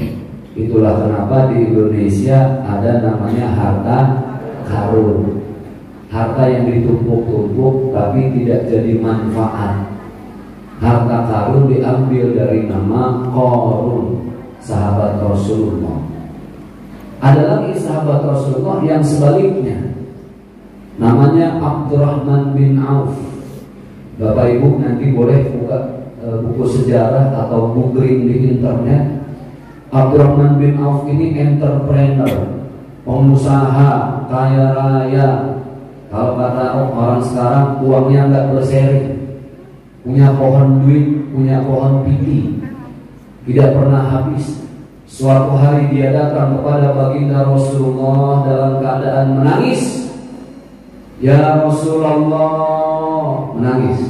Itulah kenapa di Indonesia ada namanya harta karun. Harta yang ditumpuk-tumpuk tapi tidak jadi manfaat. Harta karun diambil dari nama korun, sahabat Rasulullah. Ada lagi sahabat Rasulullah yang sebaliknya, namanya Abdurrahman bin Auf. Bapak Ibu nanti boleh buka buku sejarah atau googling di internet. Abdurrahman bin Auf ini entrepreneur, pengusaha kaya raya. Kalau kata orang sekarang, uangnya nggak berseri, punya pohon duit, punya pohon piti, tidak pernah habis. Suatu hari dia datang kepada baginda Rasulullah dalam keadaan menangis. Ya Rasulullah, menangis.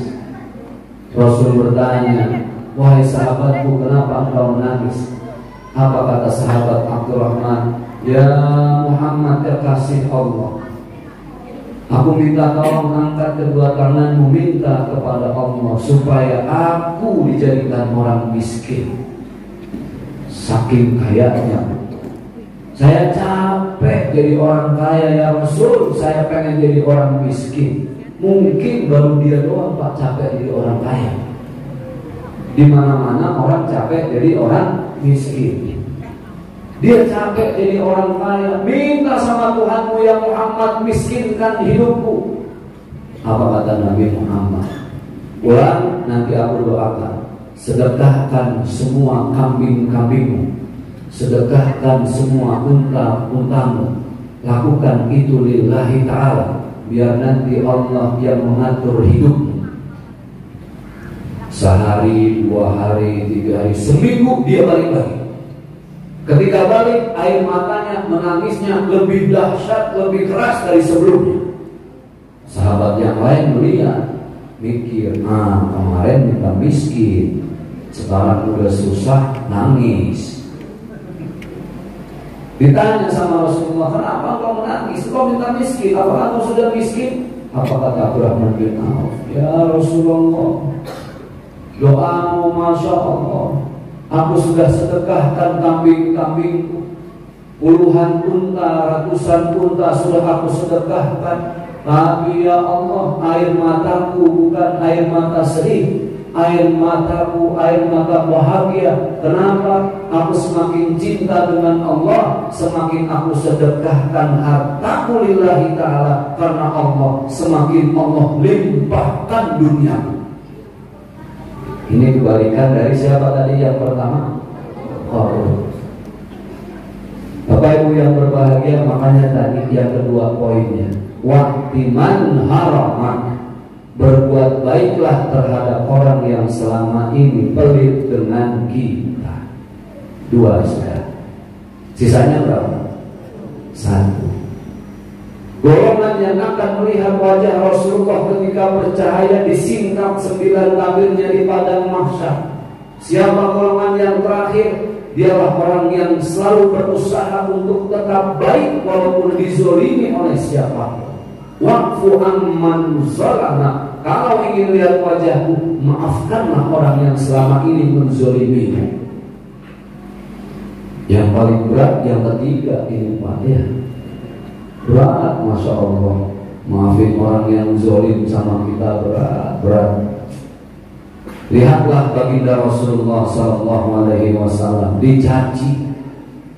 Rasul bertanya, wahai sahabatku, kenapa engkau menangis? Apa kata sahabat Abdurrahman? Ya Muhammad, kekasih Allah, aku minta tolong angkat kedua tanganmu, minta kepada Allah supaya aku dijadikan orang miskin. Saking kayanya, saya capek jadi orang kaya ya Rasul, saya pengen jadi orang miskin. Mungkin baru dia doang Pak capek jadi orang kaya. Di mana-mana orang capek jadi orang miskin. Dia capek jadi orang kaya. Minta sama Tuhanmu ya Muhammad, miskinkan hidupku. Apa kata Nabi Muhammad? Ulang, nanti aku doakan. Sedekahkan semua kambing-kambingmu, sedekahkan semua unta-untamu. Lakukan itu lillahi ta'ala, biar nanti Allah yang mengatur hidupmu. Sehari, 2 hari, 3 hari, seminggu dia balik lagi. Ketika balik, air matanya, menangisnya lebih dahsyat, lebih keras dari sebelumnya. Sahabat yang lain melihat, mikir, kemarin minta miskin, sekarang udah susah, nangis. Ditanya sama Rasulullah, kenapa kau menangis? Kau minta miskin, apakah kau sudah miskin? Apa kata Abdurrahman bin Auf? Ya Rasulullah, doamu Masya Allah, aku sudah sedekahkan kambing-kambingku, puluhan unta, ratusan unta sudah aku sedekahkan. Tapi ya Allah, air mataku bukan air mata sedih, air mataku air mata bahagia. Kenapa? Aku semakin cinta dengan Allah, semakin aku sedekahkan hartaku lillahi ta'ala, karena Allah, semakin Allah limpahkan dunia. Ini kebalikan dari siapa tadi yang pertama? Qarun. Bapak Ibu yang berbahagia, makanya tadi yang kedua poinnya, waqtiman haraman, berbuat baiklah terhadap orang yang selama ini pelit dengan kita. 2 saja. Sisanya berapa? 1. Golongan yang akan melihat wajah Rasulullah ketika bercahaya disingkap 9 tabirnya di padang mahsyar. Siapa golongan yang terakhir? Dialah orang yang selalu berusaha untuk tetap baik walaupun dizolimi oleh siapa. Wa'fu amman zalama. Kalau ingin lihat wajahku, maafkanlah orang yang selama ini menzolimimu. Yang paling berat yang ketiga ini Pak ya. Berat, Masya Allah. Maafin orang yang zolim sama kita, berat. Lihatlah baginda Rasulullah SAW dicaci,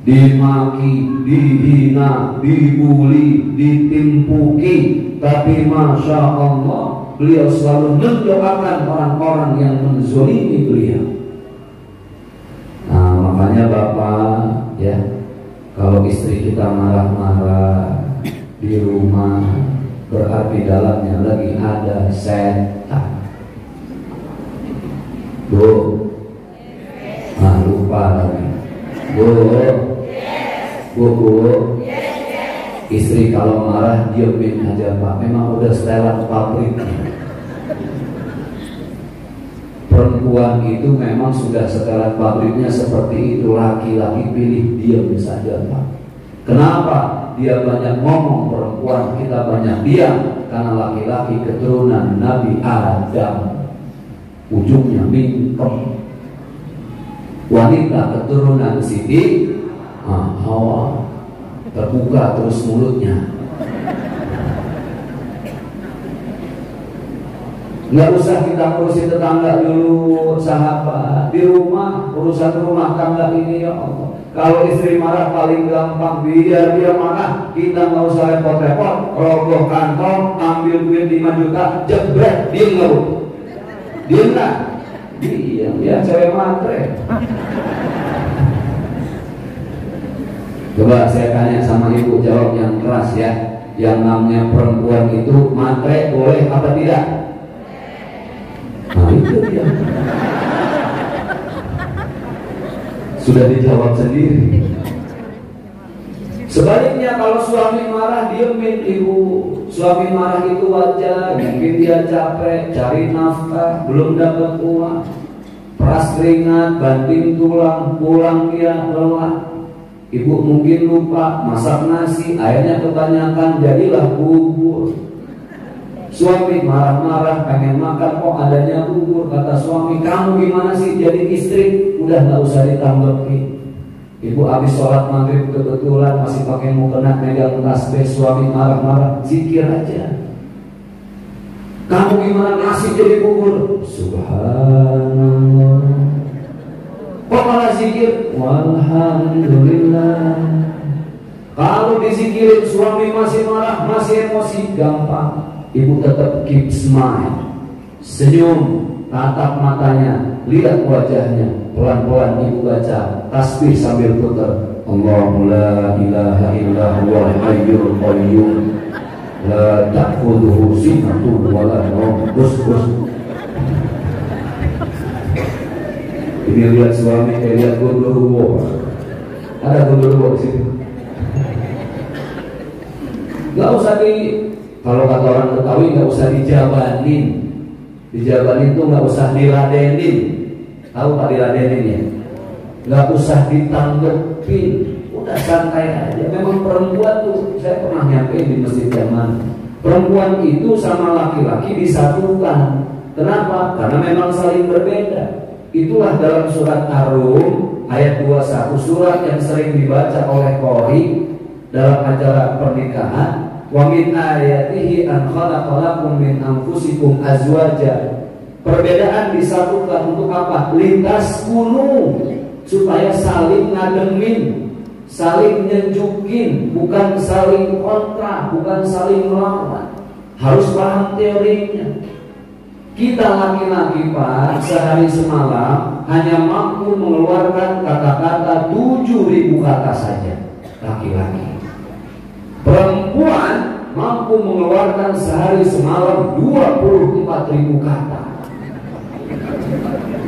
dimaki, dihina, dibuli, ditimpuki, tapi Masya Allah beliau selalu mendoakan orang-orang yang menzolimi beliau. Nah makanya Bapak ya, kalau istri kita marah-marah di rumah, berarti dalamnya lagi ada setan. Bu, lupa lagi. Bu, istri kalau marah diemin aja Pak. Memang udah setelan pabrik. Perempuan itu memang sudah setelan pabriknya seperti itu. Laki-laki pilih diam saja Pak. Kenapa? Dia banyak ngomong, perempuan kita banyak diam. Karena laki-laki keturunan Nabi Adam, ujungnya mingkem. Wanita keturunan Siti Hawa, terbuka terus mulutnya. Nggak usah kita urusin tetangga dulu, sahabat. Di rumah, urusan rumah tangga ini ya Allah. Kalau istri marah paling gampang, biar dia marah, kita nggak usah repot-repot. Rogoh kantong, ambil duit 5 juta, jebret, dia ngeluh. Dia nggak, dia cewek matre. Coba saya tanya sama ibu, jawab yang keras ya. Yang namanya perempuan itu matre boleh apa tidak? Nah itu dia. Sudah dijawab sendiri. Sebaliknya kalau suami marah diemin ibu. Suami marah itu wajar, mungkin dia capek cari nafkah, belum dapat uang, peras keringat, banting tulang, pulang dia lelah. Ibu mungkin lupa masak nasi, airnya kebanyakan, jadilah bubur. Suami marah-marah pengen makan, kok adanya bubur. Kata suami, kamu gimana sih jadi istri? Udah gak usah ditanggapi. Ibu habis sholat maghrib kebetulan masih pakai mukena, megang tasbih, suami marah-marah, zikir aja. Kamu gimana nasi jadi bubur? Subhanallah. Kok malah zikir? Walhamdulillah. Kalau dizikirin suami masih marah, masih emosi, gampang. Ibu tetap keep smile, senyum, tatap matanya, lihat wajahnya. Pelan-pelan ibu baca tasbih sambil putar. Allahu la ilaha illa huwal hayyul qayyum la ta'khudhuhu sinatun wa la nawm. Bos. Ini lihat suami kayak lihat gondoruwo. Ada gondoruwo di situ. Gak usah kalau kata orang Betawi, gak usah dijabanin. Dijabanin tuh gak usah diladenin. Tahu Pak diladenin ya? Gak usah ditanggepin. Udah santai aja. Memang perempuan tuh, saya pernah nyampe di masjid zaman, perempuan itu sama laki-laki disatukan. Kenapa? Karena memang saling berbeda. Itulah dalam surat Ar-Rum ayat 21, surat yang sering dibaca oleh qori dalam acara pernikahan. Wa min ayatihi an khalaqalakum min anfusikum azwaja. Perbedaan disatukan untuk apa? Lintas kunu, supaya saling ngademin, saling nyejukin, bukan saling kontra, bukan saling melawan. Harus paham teorinya. Kita laki-laki Pak, sehari semalam hanya mampu mengeluarkan kata-kata 7.000 kata saja. Laki-laki. Perempuan mampu mengeluarkan sehari semalam 24.000 kata.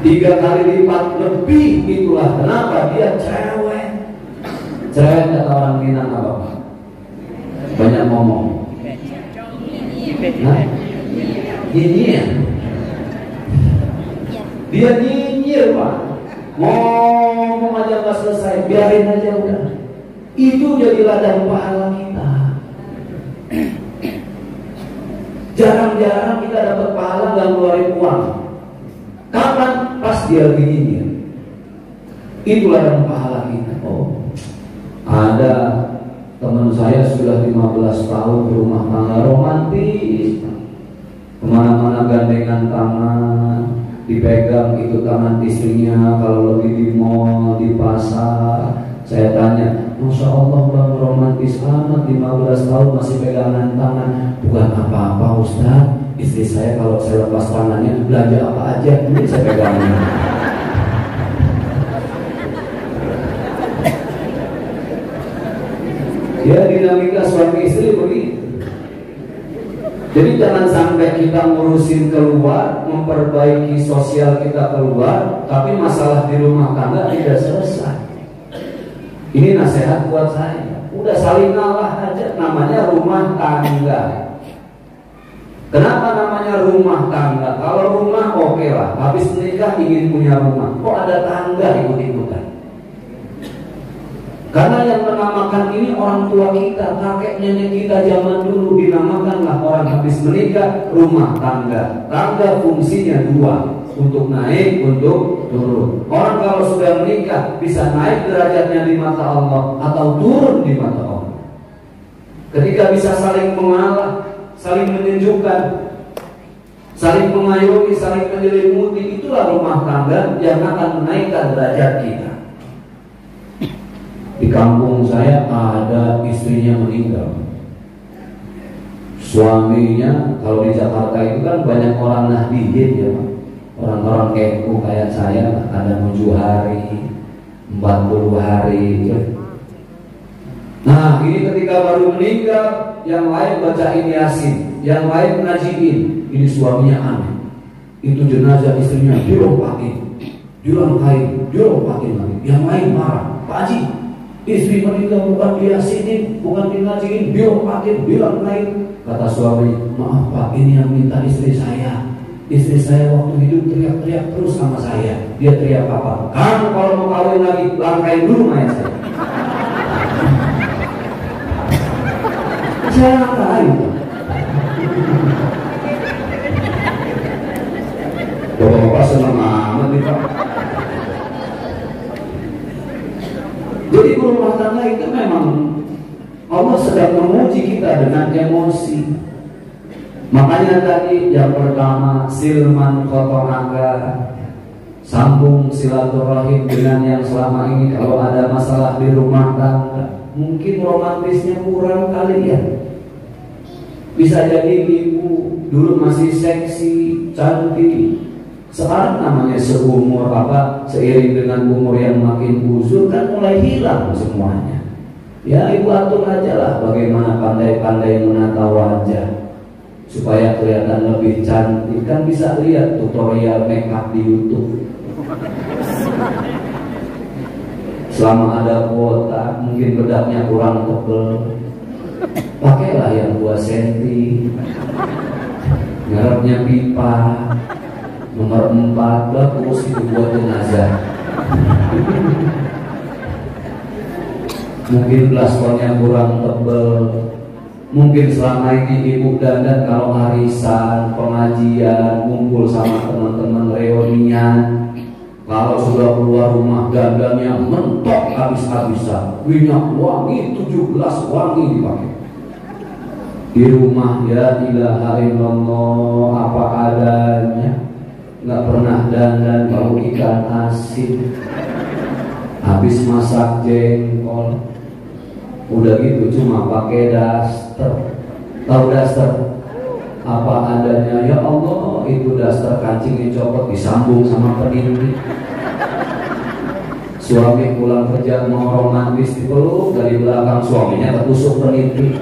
3 kali lipat lebih. Itulah kenapa dia cewek. Cewek kata orang Minang apa Pak? Banyak ngomong. Nah, nyinyir. Dia nyinyir Pak. Ngomong aja gak selesai, biarin aja udah. Itu jadi ladang pahala kita. Jarang-jarang kita dapat pahala gak ngeluarin uang. Kapan? Pas dia lagi nyinyir. Itu ladang pahala kita. Oh, ada teman saya sudah 15 tahun berumah tangga romantis. Kemana-mana gandengan tangan, dipegang itu tangan istrinya kalau lagi di mall, di pasar. Saya tanya, Masya Allah bang romantis amat 15 tahun masih pegangan tangan. Bukan apa-apa Ustaz, istri saya kalau saya lepas tangannya belanja apa aja, ini saya pegangnya. Ya dinamika suami istri begitu. Jadi jangan sampai kita ngurusin keluar, memperbaiki sosial kita keluar, tapi masalah di rumah tangga tidak selesai. Ini nasihat buat saya. Udah saling ngalah aja, namanya rumah tangga. Kenapa namanya rumah tangga? Kalau rumah oke lah, habis menikah ingin punya rumah. Kok ada tangga ikut-ikutan? Karena yang menamakan ini orang tua kita, kakek nenek kita zaman dulu dinamakanlah orang habis menikah rumah tangga. Tangga fungsinya 2, untuk naik, untuk turun. Orang kalau sudah menikah bisa naik derajatnya di mata Allah atau turun di mata Allah. Ketika bisa saling mengalah, saling menyejukkan, saling mengayomi, saling menyelimuti, itulah rumah tangga yang akan menaikkan derajat kita. Di kampung saya ada istrinya meninggal. Suaminya, kalau di Jakarta itu kan banyak orang nahdiyin ya Pak. Orang-orang keku kayak saya, ada 7 hari, 40 hari ya. Nah ini ketika baru meninggal, yang lain bacain Yasin, yang lain ngajiin. Ini suaminya aneh. Itu jenazah istrinya dilompatin, dilangkain, dilompatin lagi. Yang lain marah, Pak Haji, istri meninggal bukan diyasinin, bukan dinajiin, dilompatin, dilangkain. Kata suami, maaf Pak, ini yang minta istri saya. Istri saya waktu hidup teriak-teriak terus sama saya. Dia teriak apa? Kamu kalau mau kawin lagi, langkain dulu mayat saya. Saya langkain. Bapak-bapak senang amat nih Pak. Jadi rumah tangga itu memang Allah sedang menguji kita dengan emosi. Makanya tadi yang pertama, silman qata'aka, sambung silaturahim dengan yang selama ini kalau ada masalah di rumah tangga, mungkin romantisnya kurang kali ya. Bisa jadi ibu dulu masih seksi, cantik, sekarang namanya seumur seiring dengan umur yang makin busur kan mulai hilang semuanya. Ya ibu atur aja lah bagaimana pandai-pandai menata wajah supaya kelihatan lebih cantik. Kan bisa lihat tutorial makeup di YouTube. Selama ada kuota, mungkin bedaknya kurang tebel, pakailah yang 2 cm, mereknya pipa, nomor 4, bagus itu buat jenazah. Mungkin plaskonnya kurang tebel. Mungkin selama ini ibu dandan kalau arisan, pengajian, ngumpul sama teman-teman reunian, kalau sudah keluar rumah dandannya mentok habis-habisan, minyak wangi 17 wangi dipakai. Di rumah ya ilaha illallah apa adanya, nggak pernah dandan bau ikan asin, habis masak jengkol, udah gitu cuma pakai daster. Tahu daster? Apa adanya. Ya Allah, itu daster kancingnya copot disambung sama peniti. Suami pulang kerja mau romantis dipeluk, dari belakang suaminya tertusuk peniti.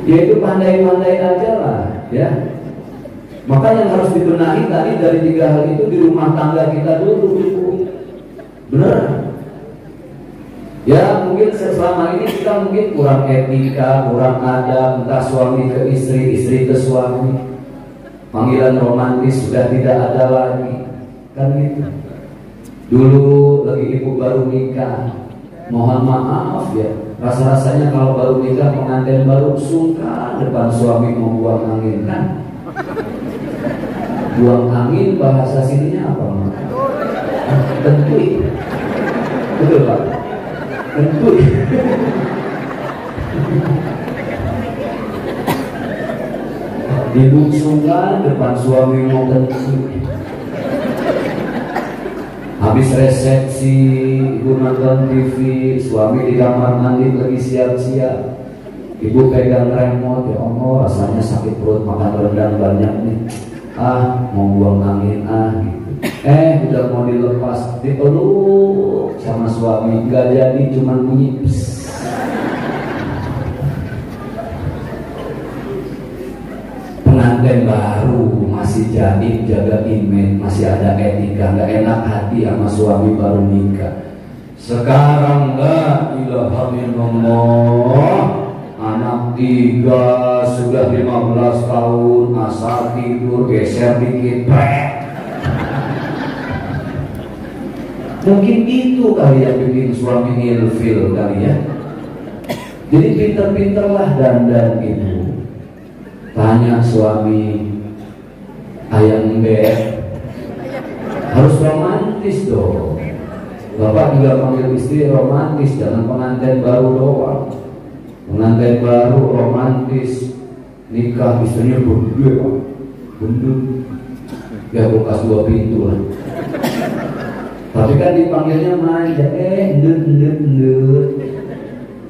Ya itu pandai-pandai aja lah ya. Maka yang harus dibenahi tadi dari 3 hal itu di rumah tangga kita dulu. Bener? Ya mungkin selama ini kita mungkin kurang etika, kurang adab, entah suami ke istri, istri ke suami. Panggilan romantis sudah tidak ada lagi, kan gitu. Dulu lagi ibu baru nikah, mohon maaf ya, rasa-rasanya kalau baru nikah pengantin baru sungkan depan suami mau buang angin kan. Buang angin bahasa sininya apa? Tentui. Betul Pak? Tentui. Dibungsungkan depan suami mau tentui. Habis resepsi, ibu nonton TV, suami di kamar mandi lagi siap-siap. Ibu pegang remote, ya Allah rasanya sakit perut makan rendang banyak nih. Mau buang angin gitu. Udah mau dilepas, dipeluk sama suami, nggak jadi, cuma bunyi pss. Pengantin baru masih jadi jaga image, masih ada etika, nggak enak hati sama suami baru nikah. Sekarang la ilaha illallah, anak 3 sudah 15 tahun, asal tidur geser dikit, mungkin itu kali yang bikin suami ilfil kali ya. Jadi pinter-pinterlah dandan itu. Tanya suami, ayang beb, harus romantis dong. Bapak juga panggil istri romantis, jangan pengantin baru doang. Pengantin baru romantis, nikah istrinya berdua, gendut, ya kulkas 2 pintu lah. Tapi kan dipanggilnya manja, endut.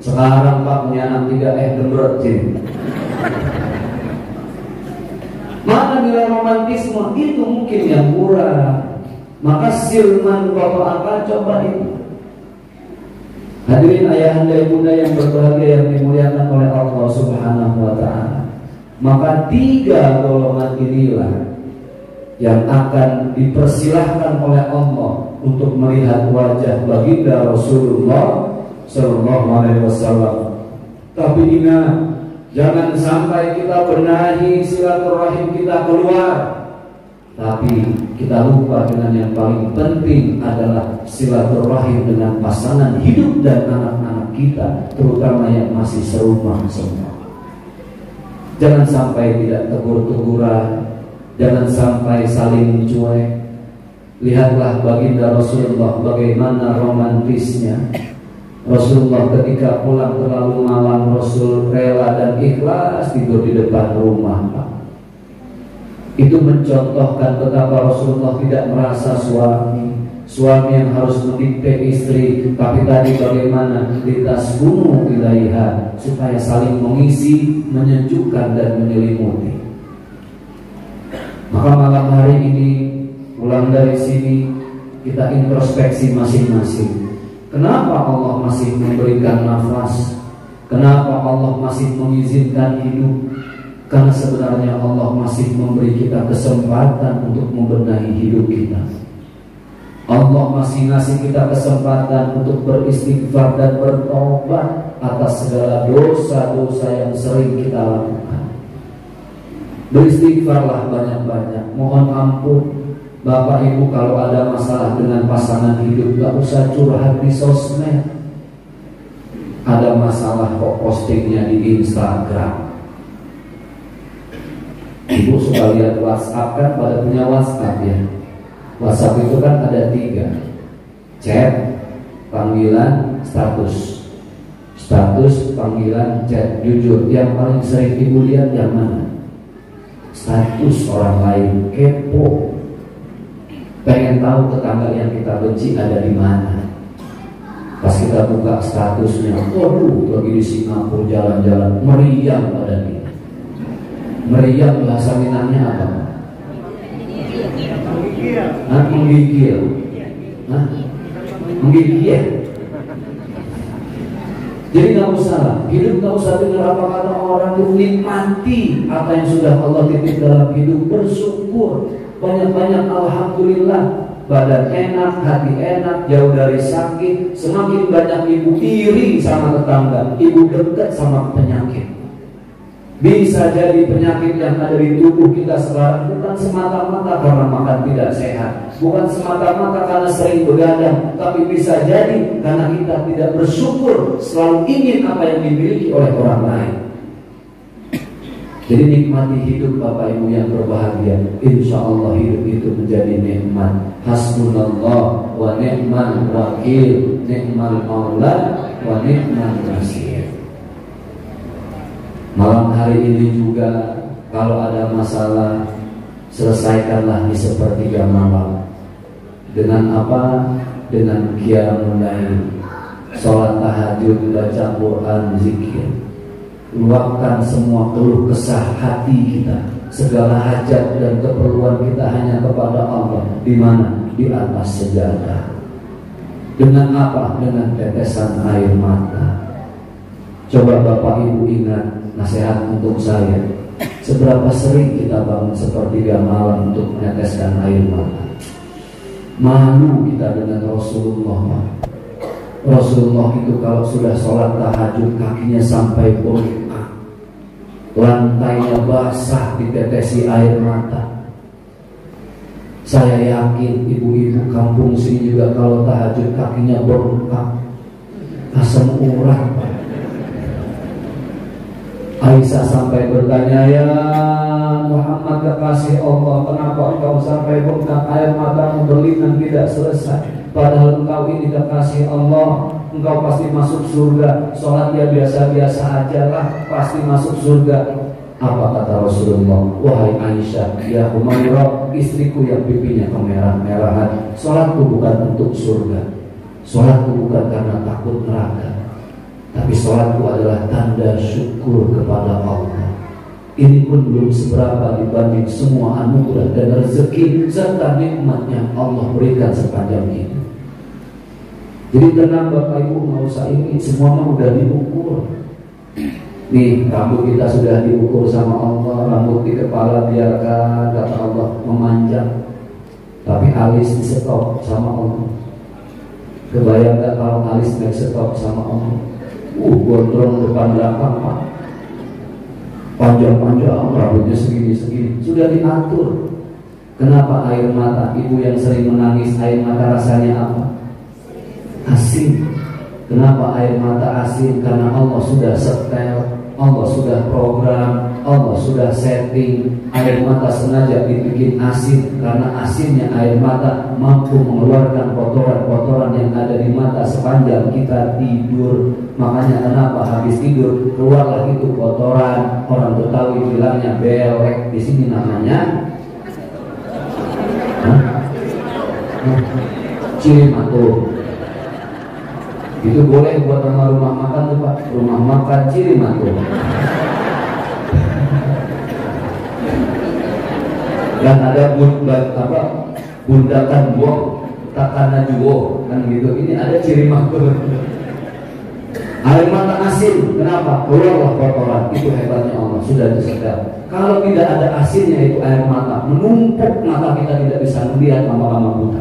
Sekarang Pak punya anak 3, gembrot cing. Mana nilai romantisme itu mungkin yang kurang. Maka silman qata'aka, coba itu. Hadirin ayahanda ibunda yang berbahagia yang dimuliakan oleh Allah Subhanahu wa ta'ala. Maka 3 golongan inilah yang akan dipersilahkan oleh Allah untuk melihat wajah baginda Rasulullah Sallallahu Alaihi Wasallam. Tapi ingat, jangan sampai kita benahi silaturahim kita keluar, tapi kita lupa dengan yang paling penting adalah silaturahim dengan pasangan hidup dan anak-anak kita, terutama yang masih serumah semua. Jangan sampai tidak tegur-teguran, jangan sampai saling cuek. Lihatlah baginda Rasulullah bagaimana romantisnya. Rasulullah ketika pulang terlalu malam, Rasul rela dan ikhlas tidur di depan rumah, Pak. Itu mencontohkan betapa Rasulullah tidak merasa suami yang harus mendikte istri, tapi tadi bagaimana litasbunu ilaiha, supaya saling mengisi, menyejukkan dan menyelimuti. Maka malam hari ini pulang dari sini kita introspeksi masing-masing. Kenapa Allah masih memberikan nafas? Kenapa Allah masih mengizinkan hidup? Karena sebenarnya Allah masih memberi kita kesempatan untuk membenahi hidup kita. Allah masih ngasih kita kesempatan untuk beristighfar dan bertobat atas segala dosa-dosa yang sering kita lakukan. Beristighfarlah banyak-banyak, mohon ampun. Bapak Ibu kalau ada masalah dengan pasangan hidup, gak usah curhat di sosmed. Ada masalah kok postingnya di Instagram. Ibu suka lihat WhatsApp kan, pada punya WhatsApp ya. WhatsApp itu kan ada 3: chat, panggilan, status. Status, panggilan, chat. Jujur, yang paling sering ibu lihat yang mana? Status orang lain. Kepo, pengen tahu tetangga yang kita benci ada di mana. Pas kita buka statusnya, waduh, lagi di Singapura jalan-jalan, meriang pada kita. Meriang bahasa Minangnya apa? Menggigil. Menggigil. Jadi gak usah, hidup gak usah dengar apa kata orang, itu nikmati apa yang sudah Allah titip dalam hidup, bersyukur. Banyak-banyak alhamdulillah. Badan enak, hati enak, jauh dari sakit. Semakin banyak ibu iri sama tetangga, ibu dekat sama penyakit. Bisa jadi penyakit yang ada di tubuh kita sekarang bukan semata-mata karena makan tidak sehat, bukan semata-mata karena sering begadang, tapi bisa jadi karena kita tidak bersyukur, selalu ingin apa yang dimiliki oleh orang lain. Jadi nikmati hidup Bapak Ibu yang berbahagia. Insya Allah hidup itu menjadi nikmat. Hasbunallah wa ni'mal wakil, ni'mal maula wa ni'mal nasir. Malam hari ini juga kalau ada masalah, selesaikanlah di sepertiga malam. Dengan apa? Dengan qiyamul lail, sholat tahajud, baca Quran, zikir. Luapkan semua keluh kesah hati kita, segala hajat dan keperluan kita hanya kepada Allah. Di mana? Di atas sejadah. Dengan apa? Dengan tetesan air mata. Coba Bapak Ibu ingat nasihat untuk saya. Seberapa sering kita bangun sepertiga malam untuk meneteskan air mata? Malu kita dengan Rasulullah. Rasulullah itu kalau sudah sholat tahajud kakinya sampai bengkak, lantainya basah ditetesi air mata. Saya yakin ibu-ibu kampung sini juga kalau tahajud kakinya bengkak, asam urat. Aisyah sampai bertanya, ya Muhammad kekasih Allah, kenapa engkau sampai bengkak air matamu berlinang tidak selesai? Padahal engkau ini kekasih Allah, engkau pasti masuk surga. Sholat ya biasa-biasa aja lah, pasti masuk surga. Apa kata Rasulullah? Wahai Aisyah, ya Humairah, istriku yang pipinya kemerah-merahan, sholatku bukan untuk surga, sholatku bukan karena takut neraka, tapi sholatku adalah tanda syukur kepada Allah. Ini pun belum seberapa dibanding semua anugerah dan rezeki serta nikmat yang Allah berikan sepanjang hidup. Jadi tenang Bapak Ibu, nggak usah ini, semua mah udah diukur. Nih rambut kita sudah diukur sama Allah, rambut di kepala biarkan kata Allah memanjang, tapi alis di stop sama Allah. Kebayang gak kalau alis di stop sama Allah? Gondrong depan belakang Pak, panjang-panjang, rambutnya segini-segini, sudah diatur. Kenapa air mata? Ibu yang sering menangis, air mata rasanya apa? Asin. Kenapa air mata asin? Karena Allah sudah setel. Allah sudah program, Allah sudah setting. Air mata sengaja dibikin asin, karena asinnya air mata mampu mengeluarkan kotoran-kotoran yang ada di mata sepanjang kita tidur. Makanya kenapa habis tidur keluarlah itu kotoran. Orang Betawi bilangnya belek, di sini namanya Cirimato. Itu boleh buat nama rumah makan tuh Pak, rumah makan Cirimato. Dan ada bundakan buah takana juwo kan gitu. Ini ada Cirimato. Air mata asin, kenapa? Keluarlah kotoran. Itu hebatnya Allah, sudah disedap. Kalau tidak ada asinnya itu air mata menumpuk, mata kita tidak bisa melihat lama-lama buta.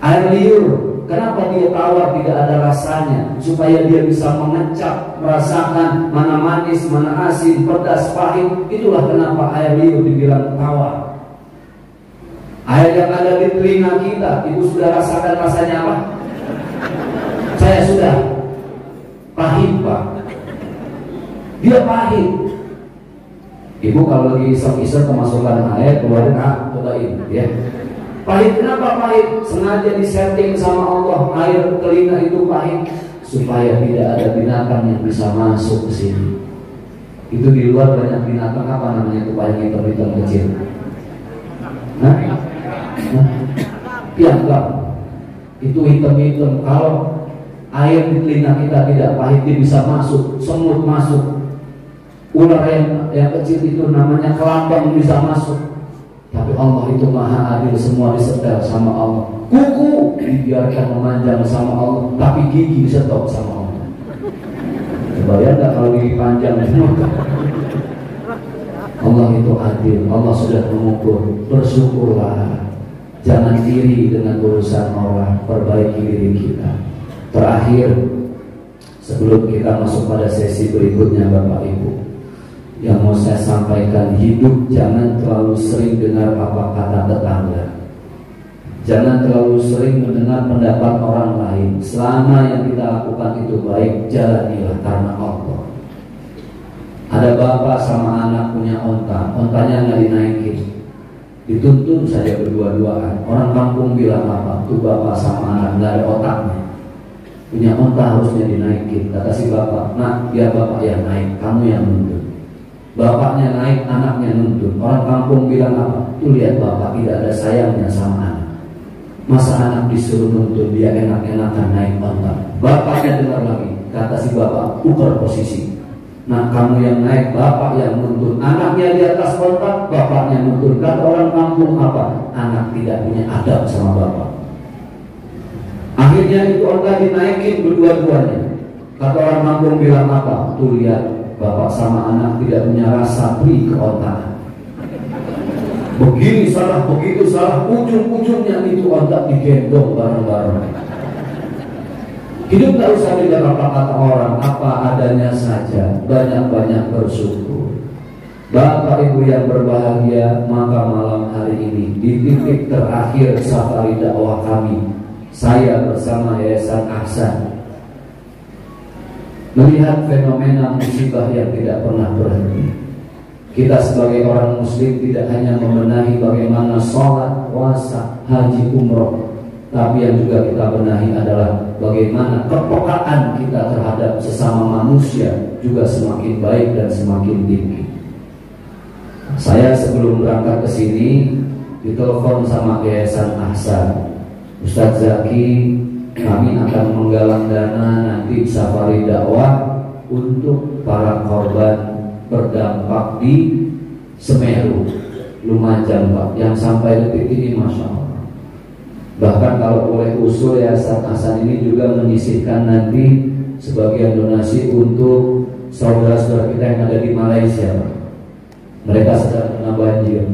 Air liur, kenapa dia tawar tidak ada rasanya? Supaya dia bisa mengecap, merasakan mana manis, mana asin, pedas, pahit. Itulah kenapa air liur dibilang tawar. Air yang ada di telinga kita, ibu sudah rasakan rasanya apa? Saya sudah. Pahit Pak. Dia pahit. Ibu kalau lagi iseng-iseng kemasukan air, keluarin cobain ya. Pahit, kenapa pahit? Sengaja disetting sama Allah, air telinga itu pahit supaya tidak ada binatang yang bisa masuk ke sini. Itu di luar banyak binatang, apa namanya itu paling hitam-hitam kecil? Piagam. Itu hitam-hitam. Kalau air di telinga kita tidak pahit, dia bisa masuk, semut masuk. Ular yang kecil itu namanya kelambang bisa masuk. Tapi Allah itu maha adil, semua disetel sama Allah. Kuku dibiarkan memanjang sama Allah, tapi gigi disetok sama Allah. Kebayang gak kalau gigi panjang? Allah itu adil, Allah sudah mengukur. Bersyukurlah, jangan iri dengan urusan orang, perbaiki diri kita. Terakhir, sebelum kita masuk pada sesi berikutnya Bapak Ibu, yang mau saya sampaikan, hidup jangan terlalu sering dengar apa kata tetangga. Jangan terlalu sering mendengar pendapat orang lain. Selama yang kita lakukan itu baik, jalanilah karena Allah. Ada bapak sama anak punya onta, ontanya nggak dinaikin, dituntun saja berdua-duaan. Orang kampung bilang apa? Tuh bapak sama anak nggak ada otaknya. Punya onta harusnya dinaikin. Kata si bapak, nah biar bapak yang naik, kamu yang nuntun. Bapaknya naik, anaknya nuntun. Orang kampung bilang apa? Tuh lihat bapak tidak ada sayangnya sama anak. Masa anak disuruh nuntun, dia enak-enakan naik onta. Bapaknya dengar lagi, kata si bapak, tukar posisi. Nah kamu yang naik, bapak yang nuntun. Anaknya di atas onta, bapaknya nuntun. Kata orang kampung apa? Anak tidak punya adab sama bapak. Akhirnya itu onta dinaikin berdua-duanya. Kata orang kampung bilang apa? Tuh lihat, bapak sama anak tidak punya rasa pri keontaan. Begini salah, begitu salah, ujung-ujungnya itu ontak digendong bareng-bareng. Hidup tak usah dengar apa kata orang, apa adanya saja. Banyak-banyak bersyukur. Bapak Ibu yang berbahagia, maka malam hari ini di titik terakhir safari dakwah kami, saya bersama Yayasan Ahsan melihat fenomena musibah yang tidak pernah berhenti. Kita sebagai orang muslim tidak hanya membenahi bagaimana sholat, puasa, haji, umroh, tapi yang juga kita benahi adalah bagaimana kepekaan kita terhadap sesama manusia juga semakin baik dan semakin tinggi. Saya sebelum berangkat ke sini ditelepon sama Yayasan Ahsan, Ustadz Zaki, kami akan menggalang dana nanti safari dakwah untuk para korban berdampak di Semeru, Lumajang Pak, yang sampai detik ini Masya Allah. Bahkan kalau boleh usul Yayasan Ahsan ini juga menyisihkan nanti sebagian donasi untuk saudara-saudara kita yang ada di Malaysia Pak. Mereka sedang kena banjir.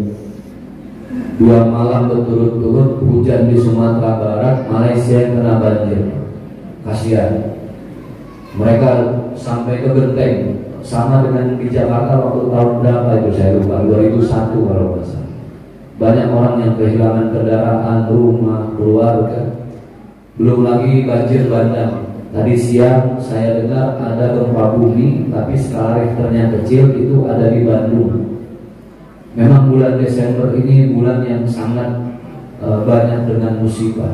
2 malam berturut-turut hujan di Sumatera Barat, Malaysia yang kena banjir. Kasihan. Mereka sampai ke genteng, sama dengan di Jakarta waktu tahun berapa itu saya lupa, 2001 kalau nggak salah. Banyak orang yang kehilangan kendaraan, rumah, keluarga. Belum lagi banjir bandang. Tadi siang saya dengar ada gempa bumi, tapi skala Richternya kecil, itu ada di Bandung. Memang bulan Desember ini bulan yang sangat banyak dengan musibah.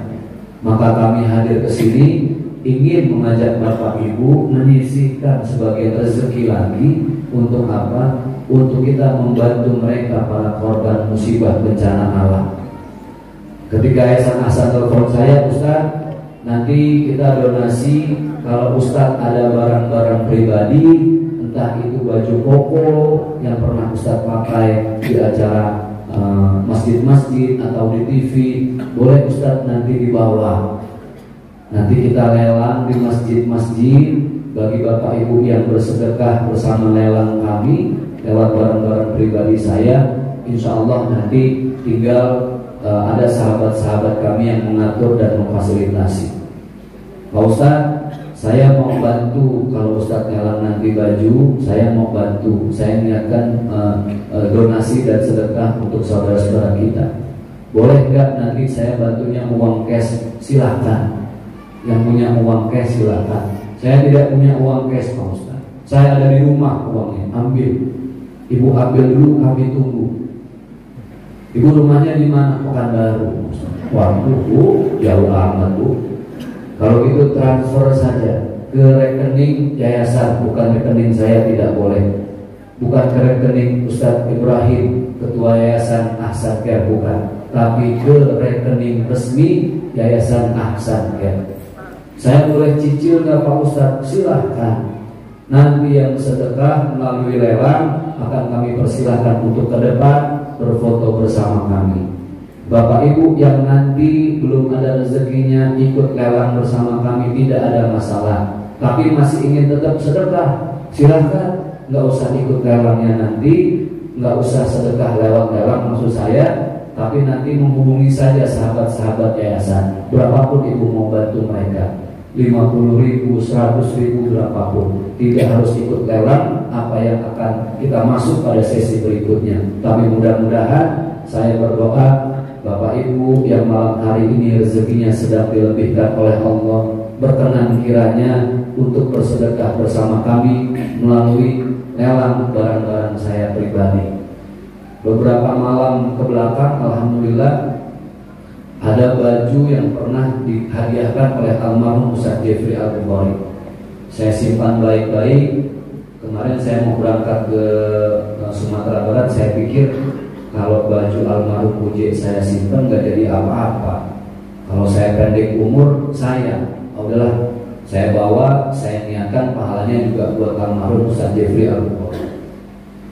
Maka kami hadir ke sini ingin mengajak Bapak Ibu menyisihkan sebagai rezeki lagi. Untuk apa? Untuk kita membantu mereka para korban musibah bencana alam. Ketika Yayasan Ahsan telepon saya, Ustaz, nanti kita donasi, kalau Ustadz ada barang-barang pribadi, entah itu baju koko yang pernah Ustadz pakai di acara masjid-masjid atau di TV, boleh Ustadz nanti dibawa. Nanti kita lelang di masjid-masjid bagi Bapak Ibu yang bersedekah bersama lelang kami lewat barang-barang pribadi saya. Insya Allah nanti tinggal ada sahabat-sahabat kami yang mengatur dan memfasilitasi. Pak Ustadz, saya mau bantu. Kalau Ustadz lelang nanti baju, saya mau bantu. Saya niatkan donasi dan sedekah untuk saudara-saudara kita. Boleh nggak nanti saya bantunya uang cash? Silahkan. Yang punya uang cash silahkan. Saya tidak punya uang cash, Pak Ustadz. Saya ada di rumah uangnya, ambil. Ibu ambil dulu, kami tunggu. Ibu rumahnya di mana? Pekanbaru. Waduh, Bu, jauh amat, Bu. Kalau itu transfer saja ke rekening yayasan, bukan rekening saya, tidak boleh. Bukan ke rekening Ustadz Ibrahim, Ketua Yayasan Ahsan Care, bukan. Tapi ke rekening resmi Yayasan Ahsan Care. Saya boleh cicil nggak Pak Ustadz? Silahkan. Nanti yang sedekah melalui lelang akan kami persilahkan untuk ke depan berfoto bersama kami. Bapak Ibu yang nanti belum ada rezekinya ikut lelang bersama kami, tidak ada masalah. Tapi masih ingin tetap sedekah, silahkan. Nggak usah ikut lelangnya nanti, nggak usah sedekah lewat lelang maksud saya. Tapi nanti menghubungi saja sahabat-sahabat yayasan, berapapun Ibu mau bantu mereka, 50.000, 100.000, berapapun. Tidak harus ikut lelang apa yang akan kita masuk pada sesi berikutnya. Tapi mudah-mudahan saya berdoa Bapak Ibu yang malam hari ini rezekinya sedang dilebihkan oleh Allah, berkenan kiranya untuk bersedekah bersama kami melalui lelang barang-barang saya pribadi. Beberapa malam ke belakang, alhamdulillah, ada baju yang pernah dihadiahkan oleh almarhum Ustaz Jeffrey Al-Bukhari. Saya simpan baik-baik. Kemarin saya mau berangkat ke Sumatera Barat, saya pikir kalau baju almarhum Uje saya simpan nggak jadi apa-apa. Kalau saya pendek umur, udahlah, saya bawa, saya niatkan pahalanya juga buat almarhum Ustaz Jeffrey Al-Bukhari.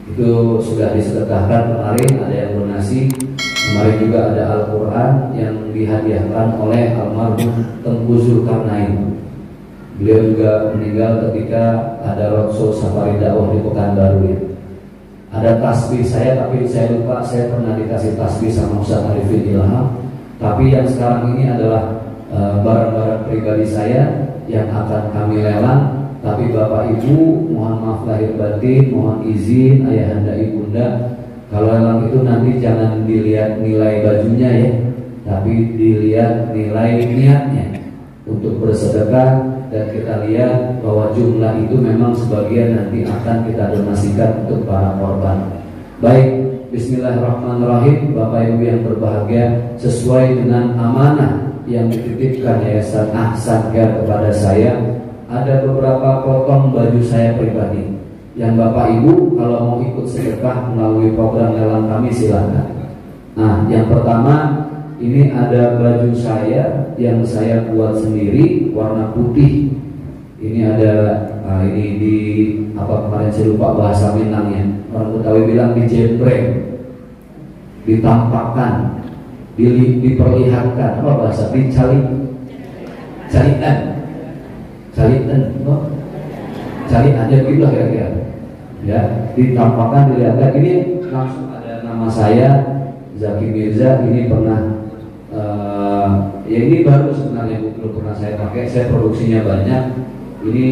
Itu sudah disedekahkan kemarin, ada yang donasi. Kemarin juga ada Al-Quran yang dihadiahkan oleh almarhum Tengku Zulkarnain. Beliau juga meninggal ketika ada roadshow safari dakwah di Pekanbaru ya. Ada tasbih saya, tapi saya lupa, saya pernah dikasih tasbih sama Ustaz Arifin Ilham. Tapi yang sekarang ini adalah barang-barang pribadi saya yang akan kami lelang. Tapi Bapak Ibu, mohon maaf lahir batin, mohon izin ayahanda ibunda, kalau lelang itu nanti jangan dilihat nilai bajunya ya, tapi dilihat nilai niatnya untuk bersedekah. Dan kita lihat bahwa jumlah itu memang sebagian nanti akan kita donasikan untuk para korban. Baik, bismillahirrahmanirrahim. Bapak Ibu yang berbahagia, sesuai dengan amanah yang dititipkan Yayasan Ahsan Care kepada saya, ada beberapa potong baju saya pribadi yang Bapak Ibu kalau mau ikut sedekah melalui program lelang kami silakan. Nah, yang pertama ini ada baju saya yang saya buat sendiri warna putih. Ini ada ini di apa kemarin saya lupa bahasa Minangnya. Orang Betawi bilang dijembreng, ditampakkan, diperlihatkan. Apa bahasa? Calitan, oh, calitan aja gitu lah kira-kira. Ya, ditampakkan, dilihatkan. Ini langsung ada nama saya, Zaki Mirza. Ini pernah ya ini baru sebenarnya, belum pernah saya pakai. Saya produksinya banyak. Ini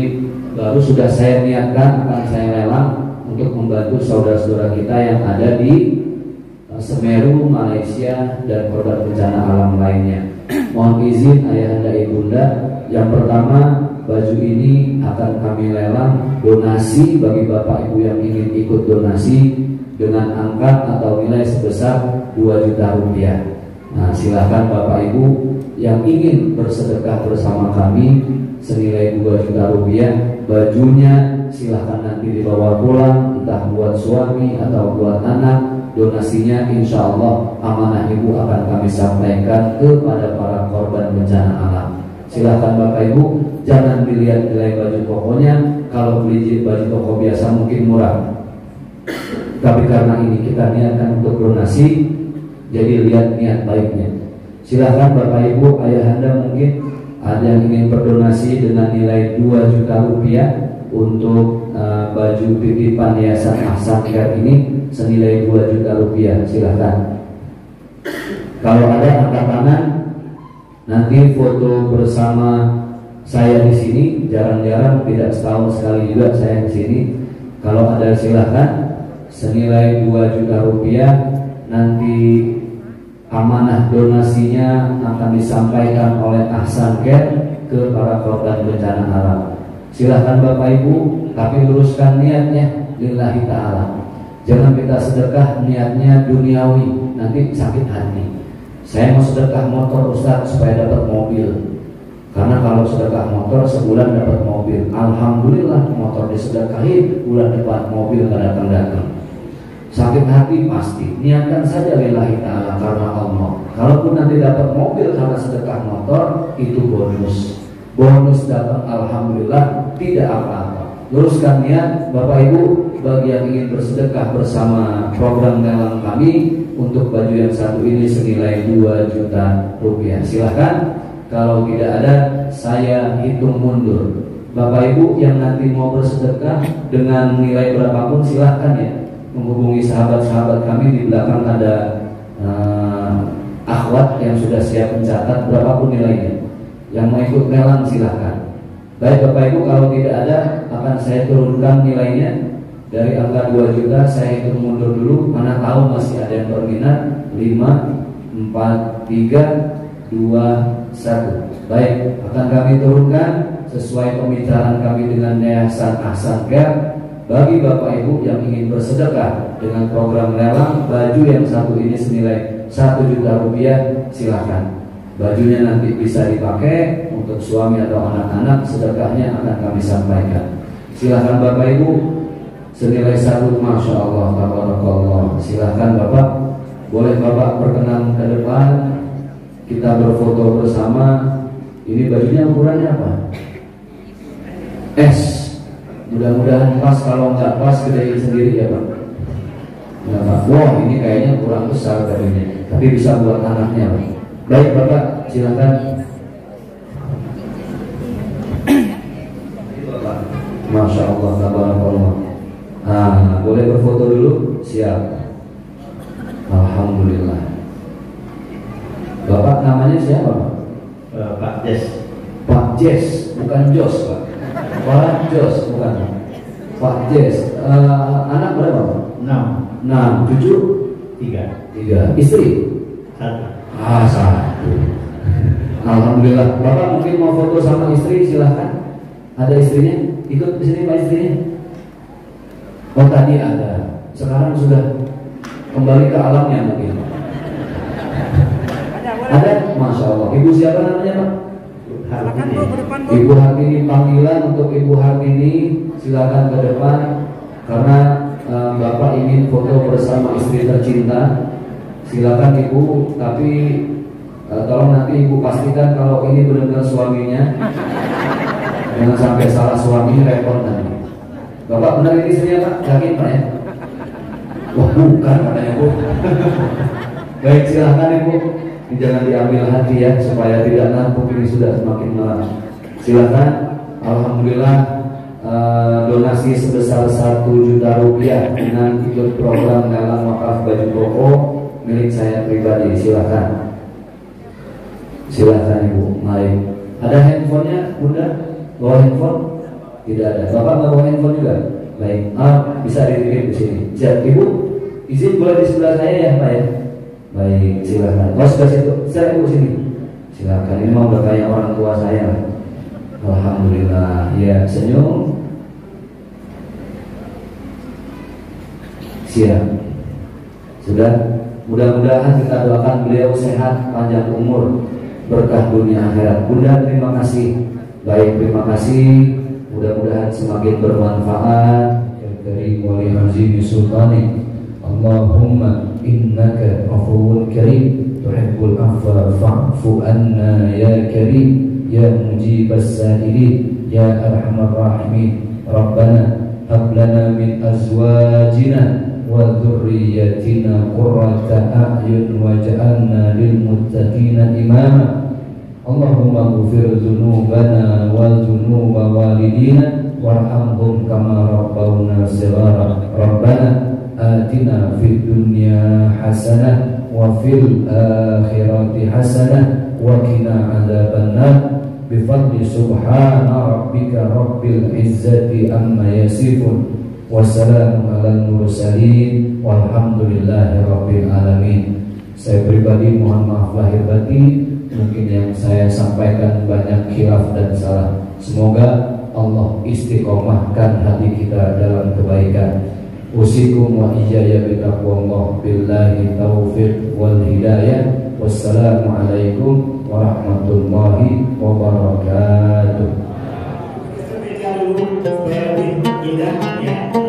baru sudah saya niatkan akan saya lelang untuk membantu saudara-saudara kita yang ada di Semeru, Malaysia, dan korban bencana alam lainnya. Mohon izin ayahanda ibunda, yang pertama baju ini akan kami lelang donasi bagi Bapak Ibu yang ingin ikut donasi dengan angka atau nilai sebesar 2 juta rupiah. Nah, silakan Bapak Ibu yang ingin bersedekah bersama kami senilai 2 juta rupiah. Bajunya silakan nanti dibawa pulang, entah buat suami atau buat anak. Donasinya insya Allah amanah Ibu akan kami sampaikan kepada para korban bencana alam. Silakan Bapak Ibu, jangan dilihat nilai baju kokonya. Kalau beli baju koko biasa mungkin murah, tapi karena ini kita niatkan untuk donasi, jadi lihat niat baiknya. Silakan Bapak Ibu, ayahanda mungkin ada yang ingin berdonasi dengan nilai 2 juta rupiah untuk baju titipan Yayasan Ahsan Care ini senilai 2 juta rupiah. Silakan. Kalau ada angkat tangan, nanti foto bersama saya di sini. Jarang-jarang, tidak setahun sekali juga saya di sini. Kalau ada silakan. Senilai 2 juta rupiah. Nanti amanah donasinya akan disampaikan oleh Ahsan Care ke para korban bencana alam. Silahkan Bapak Ibu, tapi luruskan niatnya lillahi ta'ala. Jangan kita sedekah niatnya duniawi, nanti sakit hati. Saya mau sedekah motor Ustaz supaya dapat mobil. Karena kalau sedekah motor sebulan dapat mobil, alhamdulillah motor disedekahin, bulan depan mobil gak datang-datang. Sakit hati pasti. Niatkan saja lillahi ta'ala karena Allah. Kalaupun nanti dapat mobil karena sedekah motor, itu bonus. Bonus datang alhamdulillah, tidak apa-apa. Luruskan niat Bapak Ibu bagi yang ingin bersedekah bersama program lelang kami untuk baju yang satu ini senilai 2 juta rupiah. Silahkan. Kalau tidak ada, saya hitung mundur. Bapak Ibu yang nanti mau bersedekah dengan nilai berapapun silahkan ya, menghubungi sahabat-sahabat kami. Di belakang ada akhwat yang sudah siap mencatat berapapun nilainya. Yang mau ikut lelang silahkan. Baik Bapak Ibu, kalau tidak ada akan saya turunkan nilainya dari angka 2 juta. Saya hitung mundur dulu, mana tahu masih ada yang berminat. 5, 4, 3, 2, 1. Baik, akan kami turunkan sesuai pembicaraan kami dengan Yayasan Ahsan Care. Bagi Bapak Ibu yang ingin bersedekah dengan program lelang baju yang satu ini senilai 1 juta rupiah, silakan. Bajunya nanti bisa dipakai untuk suami atau anak-anak. Sedekahnya akan kami sampaikan. Silakan Bapak Ibu, senilai 1, Masya Allah, tabarakallah. Silakan Bapak, boleh Bapak berkenan ke depan, kita berfoto bersama. Ini bajunya ukurannya apa? S. Mudah-mudahan pas, kalau nggak pas gedein sendiri ya Pak. Ya, Pak. Wah, ini kayaknya kurang besar bajunya, tapi bisa buat anaknya Pak. Baik Bapak, silakan. Masya Allah, tabarakallah. Nah, boleh berfoto dulu? Siap. Alhamdulillah. Bapak namanya siapa Pak? Pak Jes. Pak Jes, bukan Jos Pak. Pak Jos, bukan Pak Jes. Anak berapa Pak? 6. Cucu? 3. Istri? 1. 1. Alhamdulillah. Bapak mungkin mau foto sama istri, silahkan. Ada istrinya? Ikut di sini Pak istrinya? Oh tadi ada. Sekarang sudah kembali ke alamnya mungkin. Ada? Masya Allah. Ibu siapa namanya Pak? Ibu Hartini. Panggilan untuk Ibu Hartini, silakan ke depan. Karena Bapak ingin foto bersama istri tercinta. Silakan Ibu, tapi tolong nanti Ibu pastikan kalau ini benar-benar suaminya. Jangan sampai salah suami, repot nanti. Bapak benar ini istrinya Pak? Yakin Pak ya? Wah bukan katanya Bu. Baik, silakan Ibu. Ini jangan diambil hati ya, supaya tidak ngantuk, ini sudah semakin malam. Silakan. Alhamdulillah, donasi sebesar 1 juta rupiah dengan ikut program lelang wakaf baju koko milik saya pribadi. Silakan. Silakan Ibu. Mari. Ada handphonenya Bunda? Bawa handphone? Tidak ada. Bapak nggak bawa handphone juga? Baik. Bisa dititip di sini. Siap Ibu. Izin boleh di sebelah saya ya Pak ya? Baik, silakan. Oh, sebelah situ. Saya Ibu sini. Silakan. Ini mau udah kayak orang tua saya. Alhamdulillah. Ya, senyum. Siap. Sudah. Mudah-mudahan kita doakan beliau sehat, panjang umur, berkah dunia akhirat. Bunda, terima kasih. Baik, terima kasih. Mudah-mudahan semakin bermanfaat. Karim wa li azimi sultani. Allahumma innaka afuwun karim tuhibbul afwa fa'fu anna ya karim ya mujibas sa'ilin ya arhamar rahimin. Rabbana hab lana min azwajina wa dhurriyyatina qurrata a'yun waj'alna lil muttaqina imama. Allahumma ighfir dzunubana wa dzunuba walidina warhamhum kama rabbawna shighara. Rabbana atina fid dunya hasanah wa fil akhirati hasanah wa qina adzabannar. Bifadli subhana rabbika rabbil izzati amma yasifun. Wassalamu alal mursalin walhamdulillahi rabbil alamin. Saya pribadi mohon maaf lahir batin, mungkin yang saya sampaikan banyak khilaf dan salah. Semoga Allah istiqomahkan hati kita dalam kebaikan. Usikum wa iyaya bitaqwallah billahi taufiq wal hidayah. Wassalamualaikum warahmatullahi wabarakatuh. Indah ya.